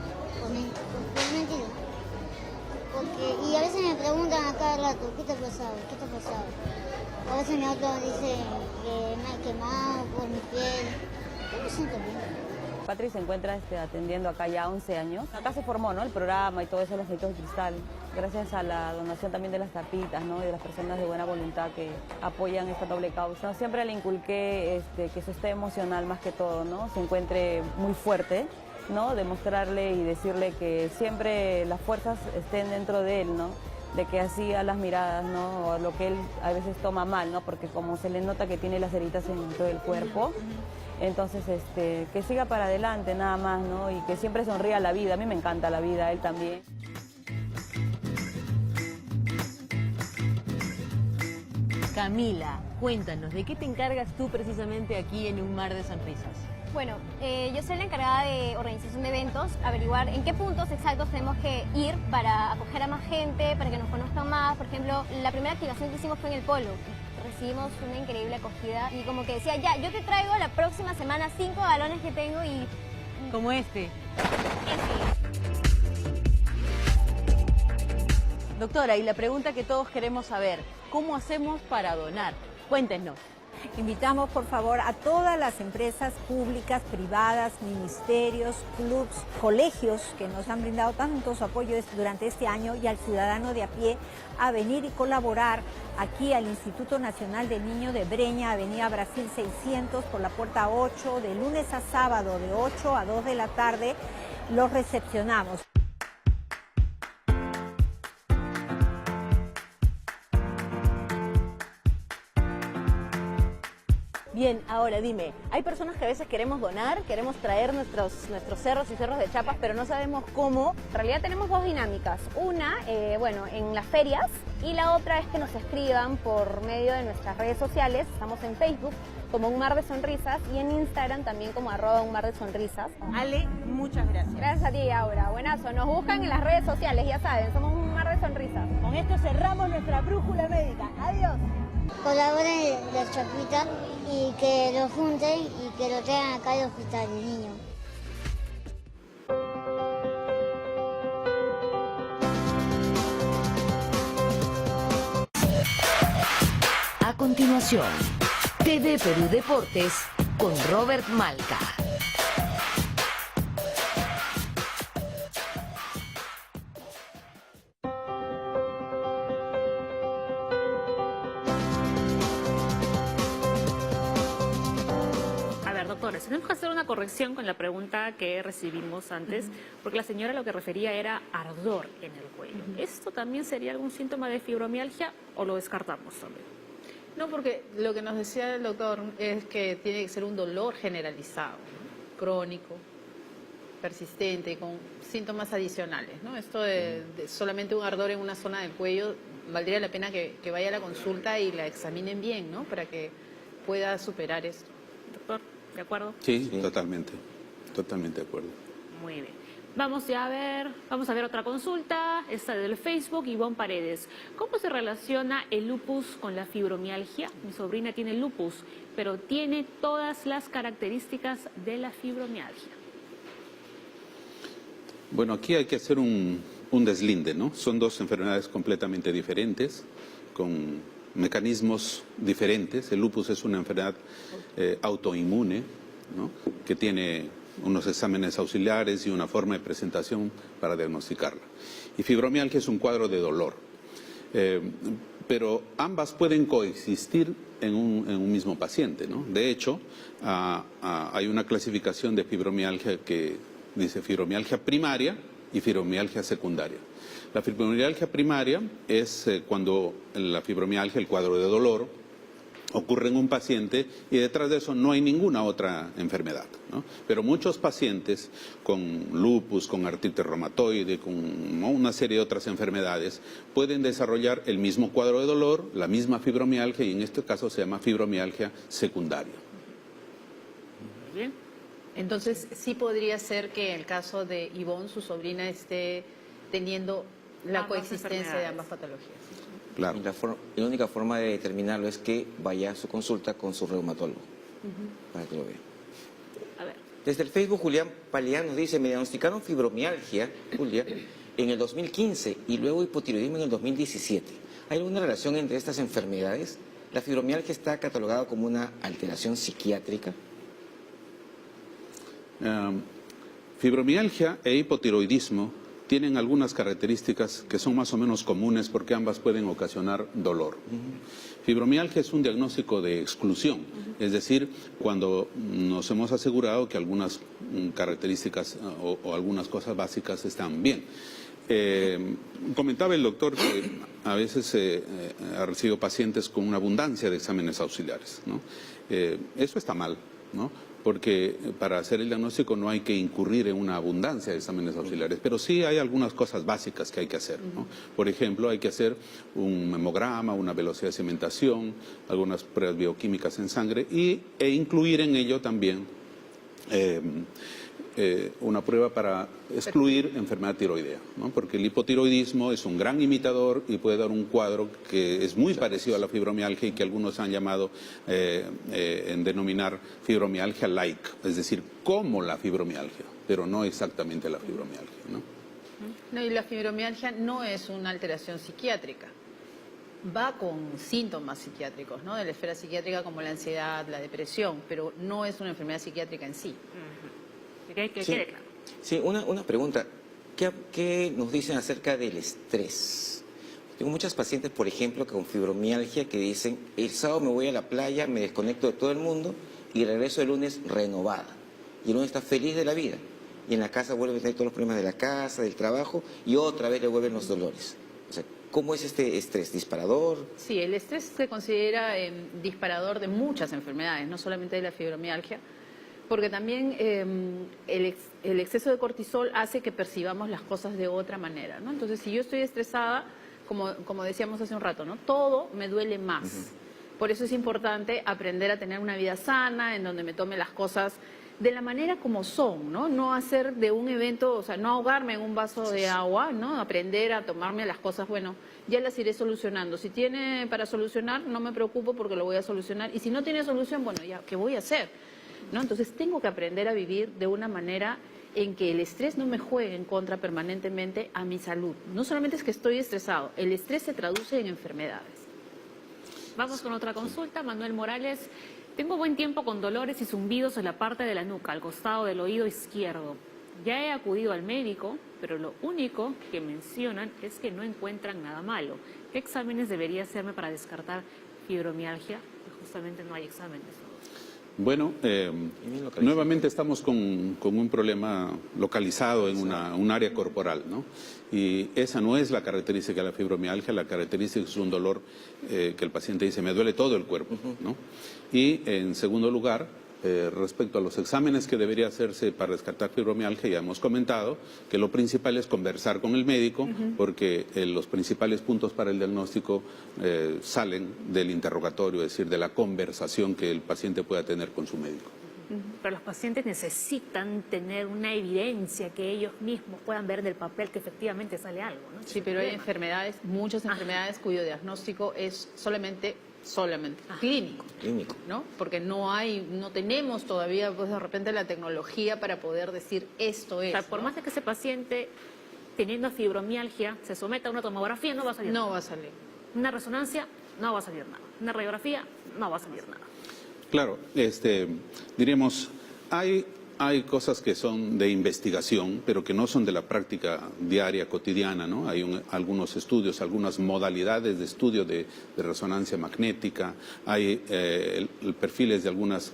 Speaker 9: por mentira. Y a veces me preguntan a cada rato, ¿qué te ha pasado? ¿Qué te ha pasado? A veces mi otro dice que me he quemado por mi piel. Yo me siento bien.
Speaker 10: Patri se encuentra atendiendo acá ya 11 años. Acá se formó, ¿no?, el programa y todo eso, los Angelitos de Cristal, gracias a la donación también de las tapitas, ¿no?, y de las personas de buena voluntad que apoyan esta doble causa. Siempre le inculqué que su estado emocional, más que todo, ¿no?, se encuentre muy fuerte, ¿no?, demostrarle y decirle que siempre las fuerzas estén dentro de él, ¿no?, de que así a las miradas, ¿no?, o lo que él a veces toma mal, ¿no?, porque como se le nota que tiene las heridas en todo el cuerpo. Entonces, que siga para adelante nada más, ¿no? Y que siempre sonría a la vida. A mí me encanta la vida, a él también.
Speaker 6: Camila, cuéntanos, ¿de qué te encargas tú precisamente aquí en Un Mar de Sonrisas?
Speaker 7: Bueno, yo soy la encargada de organización de eventos, averiguar en qué puntos exactos tenemos que ir para acoger a más gente, para que nos conozcan más. Por ejemplo, la primera activación que hicimos fue en el Polo. Recibimos una increíble acogida y como que decía, ya, yo te traigo la próxima semana 5 galones que tengo y...
Speaker 6: Como este. Doctora, y la pregunta que todos queremos saber, ¿cómo hacemos para donar? Cuéntenos.
Speaker 8: Invitamos, por favor, a todas las empresas públicas, privadas, ministerios, clubs, colegios que nos han brindado tanto su apoyo durante este año y al ciudadano de a pie a venir y colaborar aquí al Instituto Nacional del Niño de Breña, Avenida Brasil 600, por la puerta 8, de lunes a sábado, de 8 a 2 de la tarde, los recepcionamos.
Speaker 6: Bien, ahora dime, hay personas que a veces queremos donar, queremos traer nuestros cerros y cerros de chapas, pero no sabemos cómo.
Speaker 7: En realidad tenemos dos dinámicas. Una, bueno, en las ferias, y la otra es que nos escriban por medio de nuestras redes sociales. Estamos en Facebook como Un Mar de Sonrisas y en Instagram también como @unmardesonrisas.
Speaker 6: Ale, muchas gracias.
Speaker 7: Gracias a ti, Aura. Buenazo. Nos buscan en las redes sociales, ya saben, somos Un Mar de Sonrisas.
Speaker 6: Con esto cerramos nuestra brújula médica. Adiós.
Speaker 9: Colaboren la chapita y que lo junten y que lo traigan acá al hospital del niño.
Speaker 11: A continuación, TV Perú Deportes con Robert Malca.
Speaker 1: Doctores, tenemos que hacer una corrección con la pregunta que recibimos antes, porque la señora lo que refería era ardor en el cuello. ¿Esto también sería algún síntoma de fibromialgia o lo descartamos también?
Speaker 3: No, porque lo que nos decía el doctor es que tiene que ser un dolor generalizado, ¿no? Crónico, persistente, con síntomas adicionales, ¿no? Esto de solamente un ardor en una zona del cuello, valdría la pena que vaya a la consulta y la examinen bien, ¿no? Para que pueda superar esto.
Speaker 1: Doctor, ¿de acuerdo?
Speaker 5: Sí, totalmente de acuerdo.
Speaker 1: Muy bien. Vamos a ver otra consulta, esta del Facebook, Ivonne Paredes. ¿Cómo se relaciona el lupus con la fibromialgia? Mi sobrina tiene lupus, pero tiene todas las características de la fibromialgia.
Speaker 5: Bueno, aquí hay que hacer un deslinde, ¿no? Son dos enfermedades completamente diferentes, con mecanismos diferentes. El lupus es una enfermedad autoinmune, ¿no? Que tiene unos exámenes auxiliares y una forma de presentación para diagnosticarla. Y fibromialgia es un cuadro de dolor. Pero ambas pueden coexistir en un mismo paciente, ¿no? De hecho, hay una clasificación de fibromialgia que dice fibromialgia primaria y fibromialgia secundaria. La fibromialgia primaria es cuando la fibromialgia, el cuadro de dolor, ocurre en un paciente y detrás de eso no hay ninguna otra enfermedad, ¿no? Pero muchos pacientes con lupus, con artritis reumatoide, con una serie de otras enfermedades, pueden desarrollar el mismo cuadro de dolor, la misma fibromialgia, y en este caso se llama fibromialgia secundaria.
Speaker 1: Muy bien.
Speaker 3: Entonces, sí podría ser que en el caso de Ivonne, su sobrina, esté teniendo la coexistencia de ambas patologías.
Speaker 2: Claro. Y la única forma de determinarlo es que vaya a su consulta con su reumatólogo, para que lo vea.
Speaker 1: A ver.
Speaker 2: Desde el Facebook, Julián Paleán nos dice, me diagnosticaron fibromialgia, Julia, en el 2015 y luego hipotiroidismo en el 2017. ¿Hay alguna relación entre estas enfermedades? ¿La fibromialgia está catalogada como una alteración psiquiátrica?
Speaker 5: Fibromialgia e hipotiroidismo tienen algunas características que son más o menos comunes porque ambas pueden ocasionar dolor. Fibromialgia es un diagnóstico de exclusión, es decir, cuando nos hemos asegurado que algunas características o algunas cosas básicas están bien. Comentaba el doctor que a veces ha recibido pacientes con una abundancia de exámenes auxiliares, ¿no? Eso está mal. ¿no? Porque para hacer el diagnóstico no hay que incurrir en una abundancia de exámenes auxiliares, pero sí hay algunas cosas básicas que hay que hacer, ¿no? Por ejemplo, hay que hacer un hemograma, una velocidad de cementación, algunas pruebas bioquímicas en sangre e incluir en ello también una prueba para excluir enfermedad tiroidea, ¿no? Porque el hipotiroidismo es un gran imitador y puede dar un cuadro que es muy parecido a la fibromialgia y que algunos han llamado en denominar fibromialgia like, es decir, como la fibromialgia, pero no exactamente la fibromialgia, ¿no?
Speaker 3: No, y la fibromialgia no es una alteración psiquiátrica. Va con síntomas psiquiátricos, ¿no? De la esfera psiquiátrica, como la ansiedad, la depresión, pero no es una enfermedad psiquiátrica en sí.
Speaker 1: Que quede claro.
Speaker 2: Sí, una pregunta. ¿Qué nos dicen acerca del estrés? Tengo muchas pacientes, por ejemplo, con fibromialgia que dicen, el sábado me voy a la playa, me desconecto de todo el mundo y regreso el lunes renovada. Y el lunes está feliz de la vida. Y en la casa vuelve a tener todos los problemas de la casa, del trabajo, y otra vez le vuelven los dolores. O sea, ¿cómo es este estrés? ¿Disparador?
Speaker 3: Sí, el estrés se considera disparador de muchas enfermedades, no solamente de la fibromialgia, porque también el exceso de cortisol hace que percibamos las cosas de otra manera, ¿no? Entonces, si yo estoy estresada, como decíamos hace un rato, ¿no? Todo me duele más. Por eso es importante aprender a tener una vida sana, en donde me tome las cosas de la manera como son, ¿no? No hacer de un evento, o sea, no ahogarme en un vaso de agua, ¿no? Aprender a tomarme las cosas, bueno, ya las iré solucionando. Si tiene para solucionar, no me preocupo porque lo voy a solucionar. Y si no tiene solución, bueno, ya, ¿qué voy a hacer? ¿No? Entonces tengo que aprender a vivir de una manera en que el estrés no me juegue en contra permanentemente a mi salud. No solamente es que estoy estresado, el estrés se traduce en enfermedades.
Speaker 1: Vamos con otra consulta. Manuel Morales. Tengo buen tiempo con dolores y zumbidos en la parte de la nuca, al costado del oído izquierdo. Ya he acudido al médico, pero lo único que mencionan es que no encuentran nada malo. ¿Qué exámenes debería hacerme para descartar fibromialgia? Pues justamente no hay exámenes.
Speaker 5: Bueno, nuevamente estamos con un problema localizado en un área corporal, ¿no? Y esa no es la característica de la fibromialgia. La característica es un dolor que el paciente dice, me duele todo el cuerpo, ¿no? Y en segundo lugar, respecto a los exámenes que debería hacerse para descartar fibromialgia, ya hemos comentado que lo principal es conversar con el médico, porque los principales puntos para el diagnóstico salen del interrogatorio, es decir, de la conversación que el paciente pueda tener con su médico.
Speaker 1: Pero los pacientes necesitan tener una evidencia que ellos mismos puedan ver del papel que efectivamente sale algo, ¿no?
Speaker 3: Sí, pero hay enfermedades, muchas enfermedades cuyo diagnóstico es solamente clínico, ¿no? Porque no tenemos todavía, pues de repente, la tecnología para poder decir esto es.
Speaker 1: O sea, por
Speaker 3: ¿no?
Speaker 1: más de que ese paciente, teniendo fibromialgia, se someta a una tomografía, no va a salir nada.
Speaker 3: No va a salir.
Speaker 1: Una resonancia, no va a salir nada. Una radiografía, no va a salir nada.
Speaker 5: Claro, diríamos, hay cosas que son de investigación, pero que no son de la práctica diaria, cotidiana, ¿no? Hay algunos estudios, algunas modalidades de estudio de resonancia magnética, hay perfiles de algunas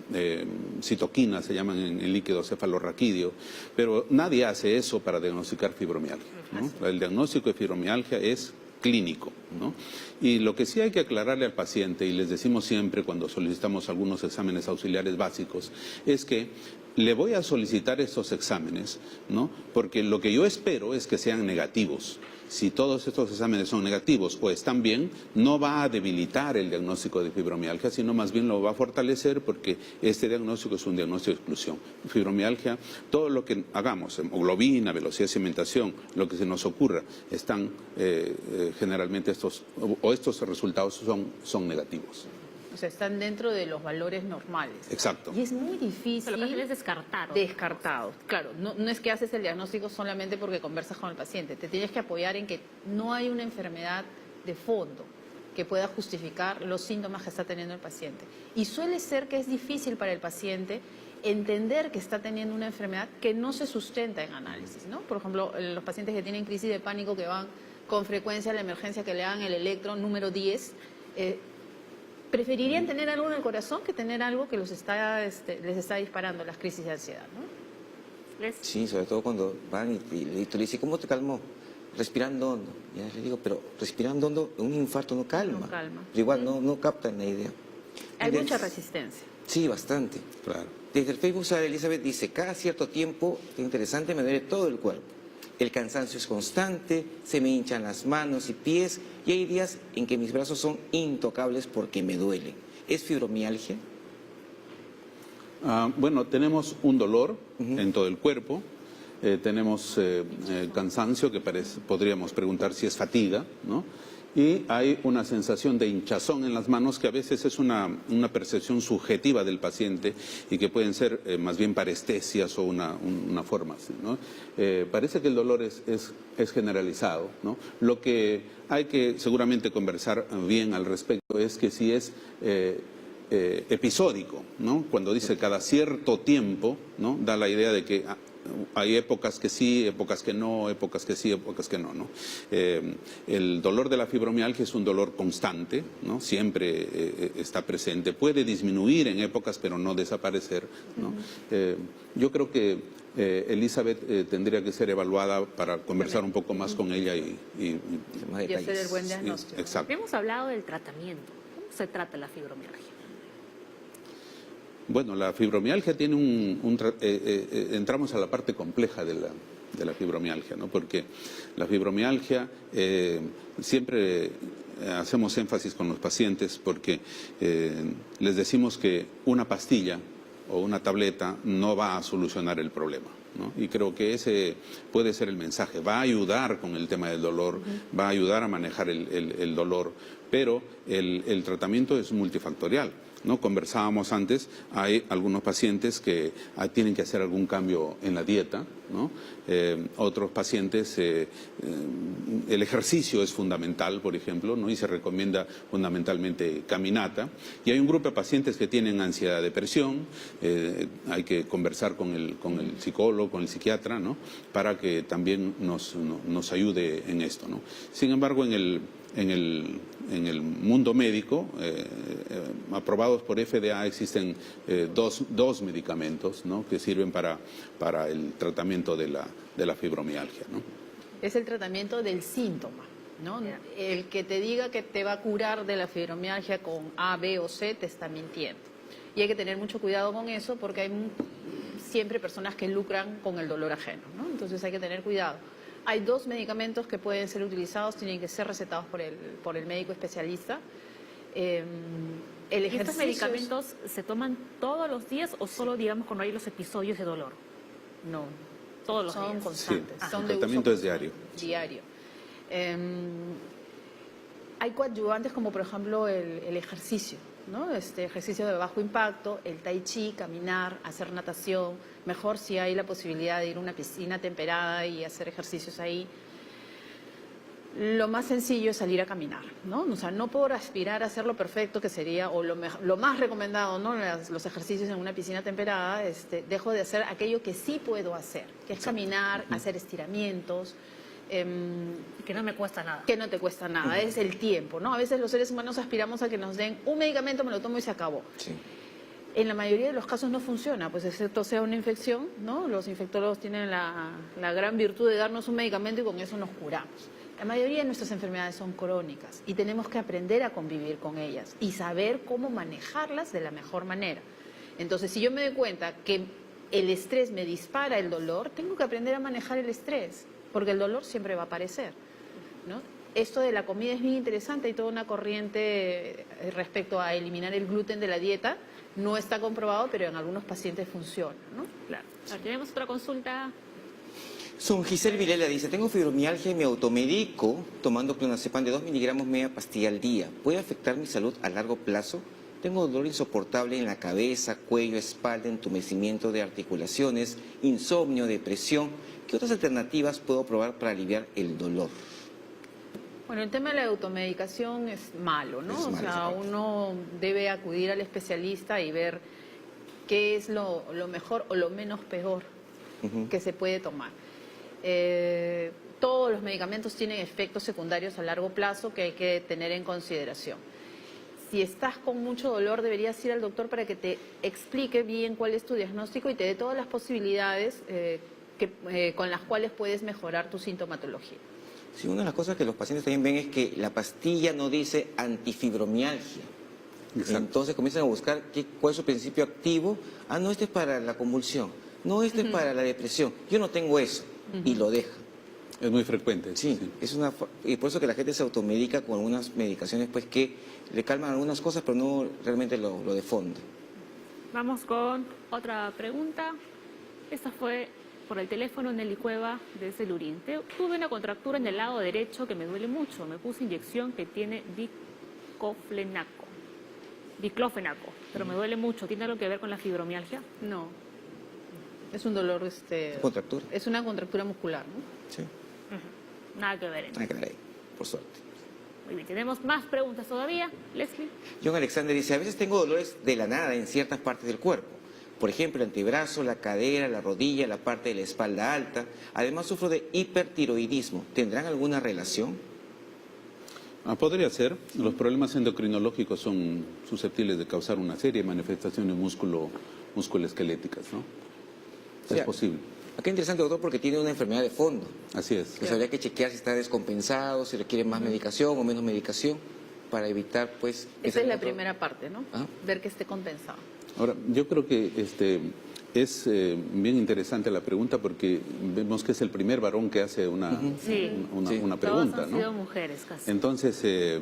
Speaker 5: citoquinas, se llaman en el líquido cefalorraquídeo, pero nadie hace eso para diagnosticar fibromialgia, ¿no? El diagnóstico de fibromialgia es clínico, ¿no? Y lo que sí hay que aclararle al paciente, y les decimos siempre cuando solicitamos algunos exámenes auxiliares básicos, es que le voy a solicitar estos exámenes, ¿no? Porque lo que yo espero es que sean negativos. Si todos estos exámenes son negativos o están bien, no va a debilitar el diagnóstico de fibromialgia, sino más bien lo va a fortalecer, porque este diagnóstico es un diagnóstico de exclusión. Fibromialgia, todo lo que hagamos, hemoglobina, velocidad de cementación, lo que se nos ocurra, están generalmente estos resultados son negativos.
Speaker 3: O sea, están dentro de los valores normales.
Speaker 5: Exacto.
Speaker 3: Y es muy difícil.
Speaker 1: Pero lo que hacen es descartar.
Speaker 3: Descartado. Claro, no es que haces el diagnóstico solamente porque conversas con el paciente. Te tienes que apoyar en que no hay una enfermedad de fondo que pueda justificar los síntomas que está teniendo el paciente. Y suele ser que es difícil para el paciente entender que está teniendo una enfermedad que no se sustenta en análisis, ¿no? Por ejemplo, los pacientes que tienen crisis de pánico, que van con frecuencia a la emergencia, que le hagan el electro número 10, preferirían tener algo en el corazón que tener algo que les está disparando las crisis de ansiedad, ¿no?
Speaker 2: Sí, sobre todo cuando van y tú le dices, ¿cómo te calmó? Respirando hondo. Ya le digo, pero respirando hondo, un infarto no calma.
Speaker 3: No calma.
Speaker 2: Pero igual no captan la idea.
Speaker 3: Hay mucha resistencia.
Speaker 2: Sí, bastante.
Speaker 5: Claro.
Speaker 2: Desde el Facebook, Sara Elizabeth dice, cada cierto tiempo, qué interesante, me duele todo el cuerpo. El cansancio es constante, se me hinchan las manos y pies y hay días en que mis brazos son intocables porque me duelen. ¿Es fibromialgia?
Speaker 5: Bueno, tenemos un dolor en todo el cuerpo, tenemos cansancio, que podríamos preguntar si es fatiga, ¿no? Y hay una sensación de hinchazón en las manos que a veces es una percepción subjetiva del paciente y que pueden ser más bien parestesias o una forma así, ¿no? Parece que el dolor es generalizado, ¿no? Lo que hay que seguramente conversar bien al respecto es que si es episódico, ¿no? Cuando dice cada cierto tiempo, ¿no? Da la idea de que hay épocas que sí, épocas que no, épocas que sí, épocas que no, ¿no? El dolor de la fibromialgia es un dolor constante, ¿no? Siempre está presente. Puede disminuir en épocas, pero no desaparecer, ¿no? Yo creo que Elizabeth tendría que ser evaluada para conversar un poco más con ella y
Speaker 3: hacer el buen diagnóstico.
Speaker 5: Exacto.
Speaker 1: Hemos hablado del tratamiento. ¿Cómo se trata la fibromialgia?
Speaker 5: Bueno, la fibromialgia tiene entramos a la parte compleja de la fibromialgia, ¿no? Porque la fibromialgia siempre hacemos énfasis con los pacientes porque les decimos que una pastilla o una tableta no va a solucionar el problema, ¿no? Y creo que ese puede ser el mensaje. Va a ayudar con el tema del dolor, va a ayudar a manejar el dolor, pero el tratamiento es multifactorial, ¿no? Conversábamos antes, hay algunos pacientes que tienen que hacer algún cambio en la dieta, ¿no? Otros pacientes, el ejercicio es fundamental, por ejemplo, ¿no? Y se recomienda fundamentalmente caminata. Y hay un grupo de pacientes que tienen ansiedad, depresión, hay que conversar con el psicólogo, con el psiquiatra, ¿no? Para que también nos ayude en esto, ¿no? Sin embargo, en el mundo médico, aprobados por FDA, existen dos medicamentos, ¿no? Que sirven para el tratamiento de la fibromialgia, ¿no?
Speaker 3: Es el tratamiento del síntoma, ¿no? El que te diga que te va a curar de la fibromialgia con A, B o C te está mintiendo. Y hay que tener mucho cuidado con eso porque hay siempre personas que lucran con el dolor ajeno, ¿no? Entonces hay que tener cuidado. Hay 2 medicamentos que pueden ser utilizados, tienen que ser recetados por el médico especialista.
Speaker 1: ¿Estos medicamentos se toman todos los días o solo, digamos, cuando hay los episodios de dolor?
Speaker 3: No,
Speaker 1: todos los
Speaker 3: son
Speaker 1: días.
Speaker 3: constantes.
Speaker 5: Sí,
Speaker 3: Son
Speaker 5: el
Speaker 3: de
Speaker 5: tratamiento
Speaker 3: uso
Speaker 5: es diario.
Speaker 3: Diario. Hay coadyuvantes como, por ejemplo, el ejercicio, ¿no? Ejercicio de bajo impacto, el tai chi, caminar, hacer natación. Mejor si hay la posibilidad de ir a una piscina temperada y hacer ejercicios ahí. Lo más sencillo es salir a caminar, ¿no? O sea, no por aspirar a hacerlo perfecto, que sería, o lo más recomendado, ¿no? Los ejercicios en una piscina temperada, dejo de hacer aquello que sí puedo hacer, que es caminar, hacer estiramientos.
Speaker 1: Que no me cuesta nada.
Speaker 3: Que no te cuesta nada, es el tiempo, ¿no? A veces los seres humanos aspiramos a que nos den un medicamento, me lo tomo y se acabó.
Speaker 2: Sí.
Speaker 3: En la mayoría de los casos no funciona, pues excepto sea una infección, ¿no? Los infectólogos tienen la gran virtud de darnos un medicamento y con eso nos curamos. La mayoría de nuestras enfermedades son crónicas y tenemos que aprender a convivir con ellas y saber cómo manejarlas de la mejor manera. Entonces, si yo me doy cuenta que el estrés me dispara el dolor, tengo que aprender a manejar el estrés, porque el dolor siempre va a aparecer, ¿no? Esto de la comida es bien interesante, hay toda una corriente respecto a eliminar el gluten de la dieta. No está comprobado, pero en algunos pacientes funciona, ¿no?
Speaker 1: Claro. Tenemos otra consulta.
Speaker 2: Son Giselle Vilela dice, tengo fibromialgia y me automedico tomando clonazepam de 2 miligramos media pastilla al día. ¿Puede afectar mi salud a largo plazo? Tengo dolor insoportable en la cabeza, cuello, espalda, entumecimiento de articulaciones, insomnio, depresión. ¿Qué otras alternativas puedo probar para aliviar el dolor?
Speaker 3: Bueno, el tema de la automedicación es malo, ¿no?
Speaker 2: Es malo,
Speaker 3: o sea, uno debe acudir al especialista y ver qué es lo mejor o lo menos peor que se puede tomar. Todos los medicamentos tienen efectos secundarios a largo plazo que hay que tener en consideración. Si estás con mucho dolor, deberías ir al doctor para que te explique bien cuál es tu diagnóstico y te dé todas las posibilidades con las cuales puedes mejorar tu sintomatología.
Speaker 2: Sí, una de las cosas que los pacientes también ven es que la pastilla no dice antifibromialgia.
Speaker 5: Exacto.
Speaker 2: Entonces comienzan a buscar cuál es su principio activo. Ah, no, este es para la convulsión. No, este es para la depresión. Yo no tengo eso. Y lo deja.
Speaker 5: Es muy frecuente.
Speaker 2: Sí, y por eso que la gente se automedica con algunas medicaciones pues que le calman algunas cosas, pero no realmente lo de fondo.
Speaker 1: Vamos con otra pregunta. Esta fue por el teléfono Nelly Cueva desde Lurín. Tuve una contractura en el lado derecho que me duele mucho. Me puse inyección que tiene diclofenaco, pero me duele mucho. ¿Tiene algo que ver con la fibromialgia?
Speaker 3: No. Es un dolor,
Speaker 2: Contractura.
Speaker 3: es una contractura muscular, ¿no?
Speaker 2: Sí.
Speaker 1: Nada que ver.
Speaker 2: Ah, caray, por suerte.
Speaker 1: Muy bien, tenemos más preguntas todavía. Leslie.
Speaker 2: John Alexander dice, a veces tengo dolores de la nada en ciertas partes del cuerpo. Por ejemplo, el antebrazo, la cadera, la rodilla, la parte de la espalda alta. Además sufro de hipertiroidismo. ¿Tendrán alguna relación?
Speaker 5: Podría ser. Los problemas endocrinológicos son susceptibles de causar una serie de manifestaciones musculoesqueléticas, ¿no? Es posible.
Speaker 2: Qué interesante, doctor, porque tiene una enfermedad de fondo.
Speaker 5: Así es.
Speaker 2: Pues habría que chequear si está descompensado, si requiere más medicación o menos medicación para evitar, pues...
Speaker 3: Esa es la primera parte, ¿no?
Speaker 2: ¿Ah?
Speaker 3: Ver que esté compensado.
Speaker 5: Ahora, yo creo que es bien interesante la pregunta porque vemos que es el primer varón que hace una pregunta,
Speaker 1: Todos han
Speaker 5: ¿no?
Speaker 1: sido mujeres casi.
Speaker 5: Entonces,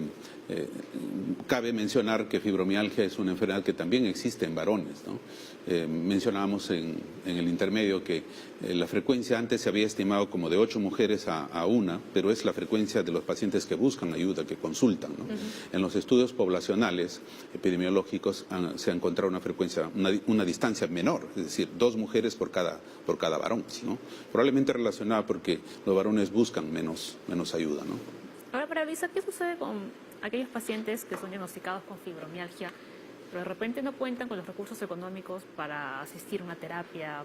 Speaker 5: cabe mencionar que fibromialgia es una enfermedad que también existe en varones, ¿no? Mencionábamos en el intermedio que la frecuencia antes se había estimado como de 8 mujeres a 1, pero es la frecuencia de los pacientes que buscan ayuda, que consultan, ¿no? En los estudios poblacionales epidemiológicos se ha encontrado una frecuencia, una distancia menor, es decir, 2 mujeres por cada varón, ¿no? Probablemente relacionada porque los varones buscan menos ayuda, ¿no?
Speaker 1: Ahora, para avisar, ¿qué sucede con aquellos pacientes que son diagnosticados con fibromialgia, pero de repente no cuentan con los recursos económicos para asistir a una terapia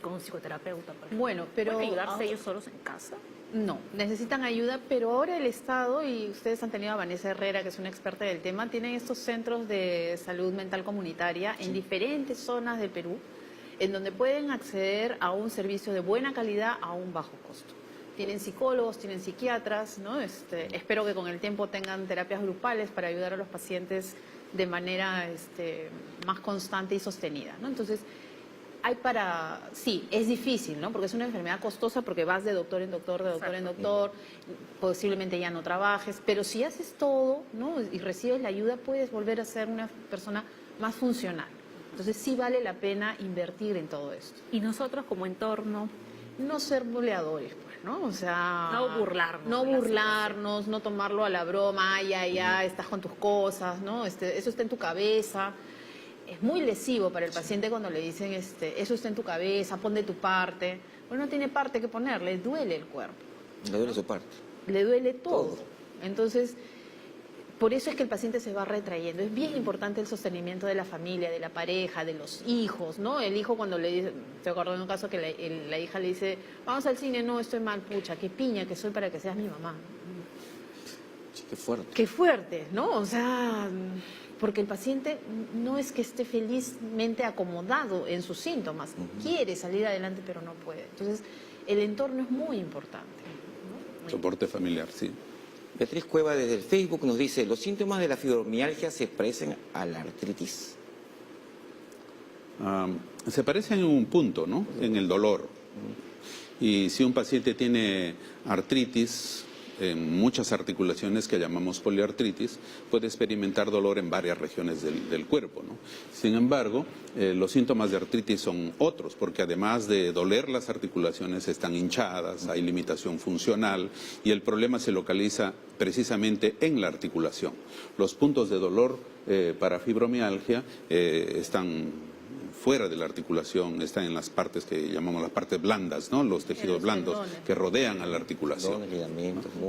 Speaker 1: con un psicoterapeuta? Por ejemplo?
Speaker 3: Bueno, pero...
Speaker 1: ¿Pueden ayudarse ellos solos en casa?
Speaker 3: No, necesitan ayuda, pero ahora el Estado, y ustedes han tenido a Vanessa Herrera, que es una experta del tema, tienen estos centros de salud mental comunitaria en diferentes zonas del Perú, en donde pueden acceder a un servicio de buena calidad a un bajo costo. Tienen psicólogos, tienen psiquiatras, ¿no? Espero que con el tiempo tengan terapias grupales para ayudar a los pacientes de manera más constante y sostenida, ¿no? Entonces, sí, es difícil, ¿no? Porque es una enfermedad costosa porque vas de doctor en doctor, de doctor en doctor, posiblemente ya no trabajes, pero si haces todo, ¿no? Y recibes la ayuda, puedes volver a ser una persona más funcional. Entonces, sí vale la pena invertir en todo esto.
Speaker 1: Y nosotros como entorno...
Speaker 3: No ser buleadores, pues, ¿no? O sea...
Speaker 1: No burlarnos.
Speaker 3: No burlarnos, no tomarlo a la broma, ya, estás con tus cosas, ¿no? Eso está en tu cabeza. Es muy lesivo para el paciente cuando le dicen, eso está en tu cabeza, pon de tu parte. Bueno, no tiene parte que poner, le duele el cuerpo.
Speaker 2: Le duele su parte.
Speaker 3: Le duele todo. Entonces, por eso es que el paciente se va retrayendo. Es bien importante el sostenimiento de la familia, de la pareja, de los hijos, ¿no? El hijo cuando le dice, te acuerdo de un caso que la hija le dice, vamos al cine, no, estoy mal, pucha, qué piña que soy para que seas mi mamá.
Speaker 2: Qué fuerte.
Speaker 3: Qué fuerte, ¿no? O sea, porque el paciente no es que esté felizmente acomodado en sus síntomas, quiere salir adelante pero no puede. Entonces, el entorno es muy importante, ¿no?
Speaker 5: Soporte familiar, sí.
Speaker 2: Beatriz Cueva desde el Facebook nos dice, ¿los síntomas de la fibromialgia se parecen a la artritis?
Speaker 5: Se parecen en un punto, ¿no? En el dolor. Y si un paciente tiene artritis en muchas articulaciones que llamamos poliartritis, puede experimentar dolor en varias regiones del cuerpo, ¿no? Sin embargo, los síntomas de artritis son otros, porque además de doler las articulaciones están hinchadas, hay limitación funcional y el problema se localiza precisamente en la articulación. Los puntos de dolor para fibromialgia están fuera de la articulación, están en las partes que llamamos las partes blandas, ¿no? Los tejidos blandos que rodean a la articulación.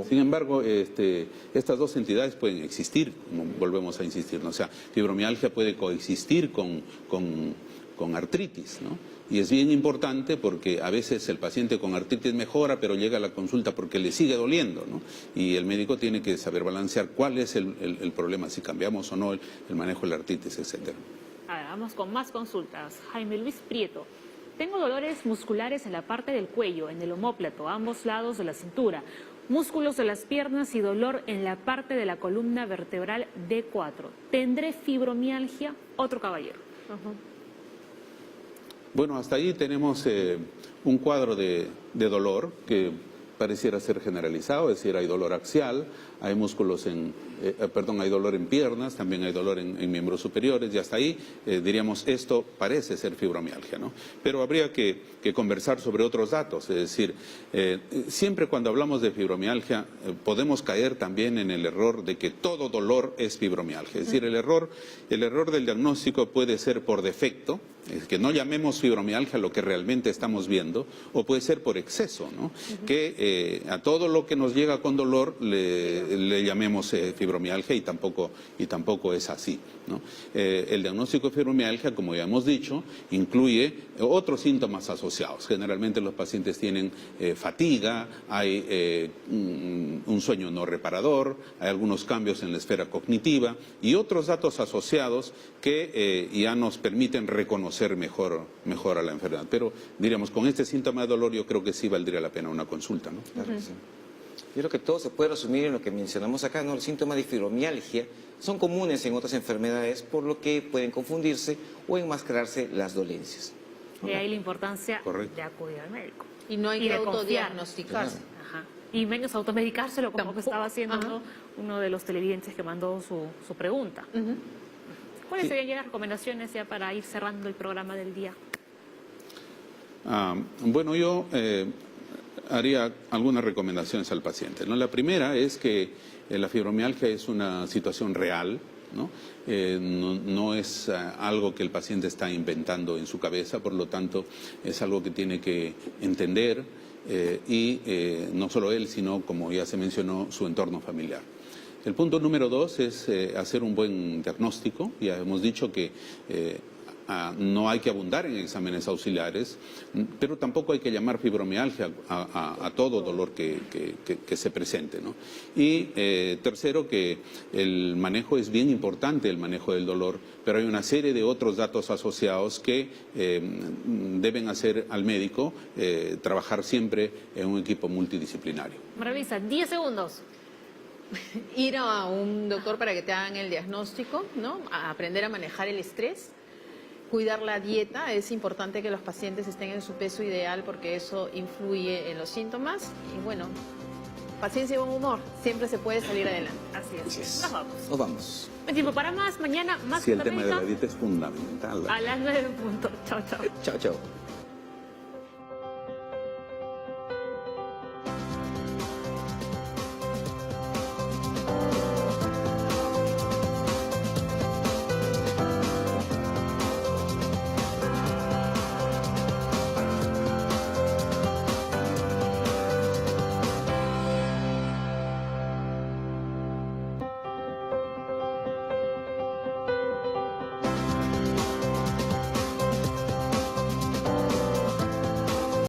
Speaker 5: Sin embargo, estas dos entidades pueden existir, como volvemos a insistir, ¿no? O sea, fibromialgia puede coexistir con artritis, ¿no? Y es bien importante porque a veces el paciente con artritis mejora, pero llega a la consulta porque le sigue doliendo, ¿no? Y el médico tiene que saber balancear cuál es el problema, si cambiamos o no el manejo de la artritis, etcétera.
Speaker 1: A ver, vamos con más consultas. Jaime Luis Prieto. Tengo dolores musculares en la parte del cuello, en el omóplato, a ambos lados de la cintura. músculos de las piernas y dolor en la parte de la columna vertebral D4. ¿Tendré fibromialgia? Otro caballero.
Speaker 5: Bueno, hasta ahí tenemos un cuadro de dolor que pareciera ser generalizado, es decir, hay dolor axial, hay músculos hay dolor en piernas, también hay dolor en miembros superiores, y hasta ahí diríamos esto parece ser fibromialgia, ¿no? Pero habría que conversar sobre otros datos, es decir, siempre cuando hablamos de fibromialgia podemos caer también en el error de que todo dolor es fibromialgia, es decir, el error del diagnóstico puede ser por defecto, es que no llamemos fibromialgia lo que realmente estamos viendo, o puede ser por exceso, ¿no? Que a todo lo que nos llega con dolor le llamemos fibromialgia y tampoco es así, ¿no? El diagnóstico de fibromialgia, como ya hemos dicho, incluye otros síntomas asociados. Generalmente los pacientes tienen fatiga, hay un sueño no reparador, hay algunos cambios en la esfera cognitiva y otros datos asociados que ya nos permiten reconocer mejor a la enfermedad. Pero diríamos, con este síntoma de dolor yo creo que sí valdría la pena una consulta, ¿no?
Speaker 2: Claro que sí. Yo creo que todo se puede resumir en lo que mencionamos acá, ¿no? Los síntomas de fibromialgia son comunes en otras enfermedades, por lo que pueden confundirse o enmascararse las dolencias.
Speaker 1: Y ahí la importancia
Speaker 5: Correcto.
Speaker 1: de acudir al médico.
Speaker 3: Y no hay
Speaker 1: Y
Speaker 3: que
Speaker 1: de confiar.
Speaker 3: autodiagnosticarse.
Speaker 1: Ajá. Y menos automedicárselo, como
Speaker 3: Tampoco.
Speaker 1: que estaba haciendo,
Speaker 3: Ajá.
Speaker 1: ¿no?, uno de los televidentes que mandó su pregunta. ¿Cuáles serían las recomendaciones ya para ir cerrando el programa del día?
Speaker 5: Bueno, yo haría algunas recomendaciones al paciente, ¿no? La primera es que la fibromialgia es una situación real, ¿no? No es algo que el paciente está inventando en su cabeza, por lo tanto es algo que tiene que entender y no solo él, sino, como ya se mencionó, su entorno familiar. El punto número 2 es hacer un buen diagnóstico. Ya hemos dicho que no hay que abundar en exámenes auxiliares, pero tampoco hay que llamar fibromialgia a todo dolor que se presente, ¿no? Y tercero, que el manejo es bien importante, el manejo del dolor, pero hay una serie de otros datos asociados que deben hacer al médico trabajar siempre en un equipo multidisciplinario.
Speaker 1: Maravilla, 10 segundos.
Speaker 3: Ir a un doctor para que te hagan el diagnóstico, ¿no? A aprender a manejar el estrés, cuidar la dieta. Es importante que los pacientes estén en su peso ideal porque eso influye en los síntomas. Y bueno, paciencia y buen humor. Siempre se puede salir adelante.
Speaker 1: Así es.
Speaker 2: Así es.
Speaker 1: Nos vamos.
Speaker 2: Nos vamos.
Speaker 1: No hay tiempo para más. Mañana más
Speaker 5: Sí, el tema de la
Speaker 1: Fundamenta
Speaker 5: dieta es fundamental.
Speaker 1: a las 9 en punto. Chao, chao.
Speaker 2: Chao, chao.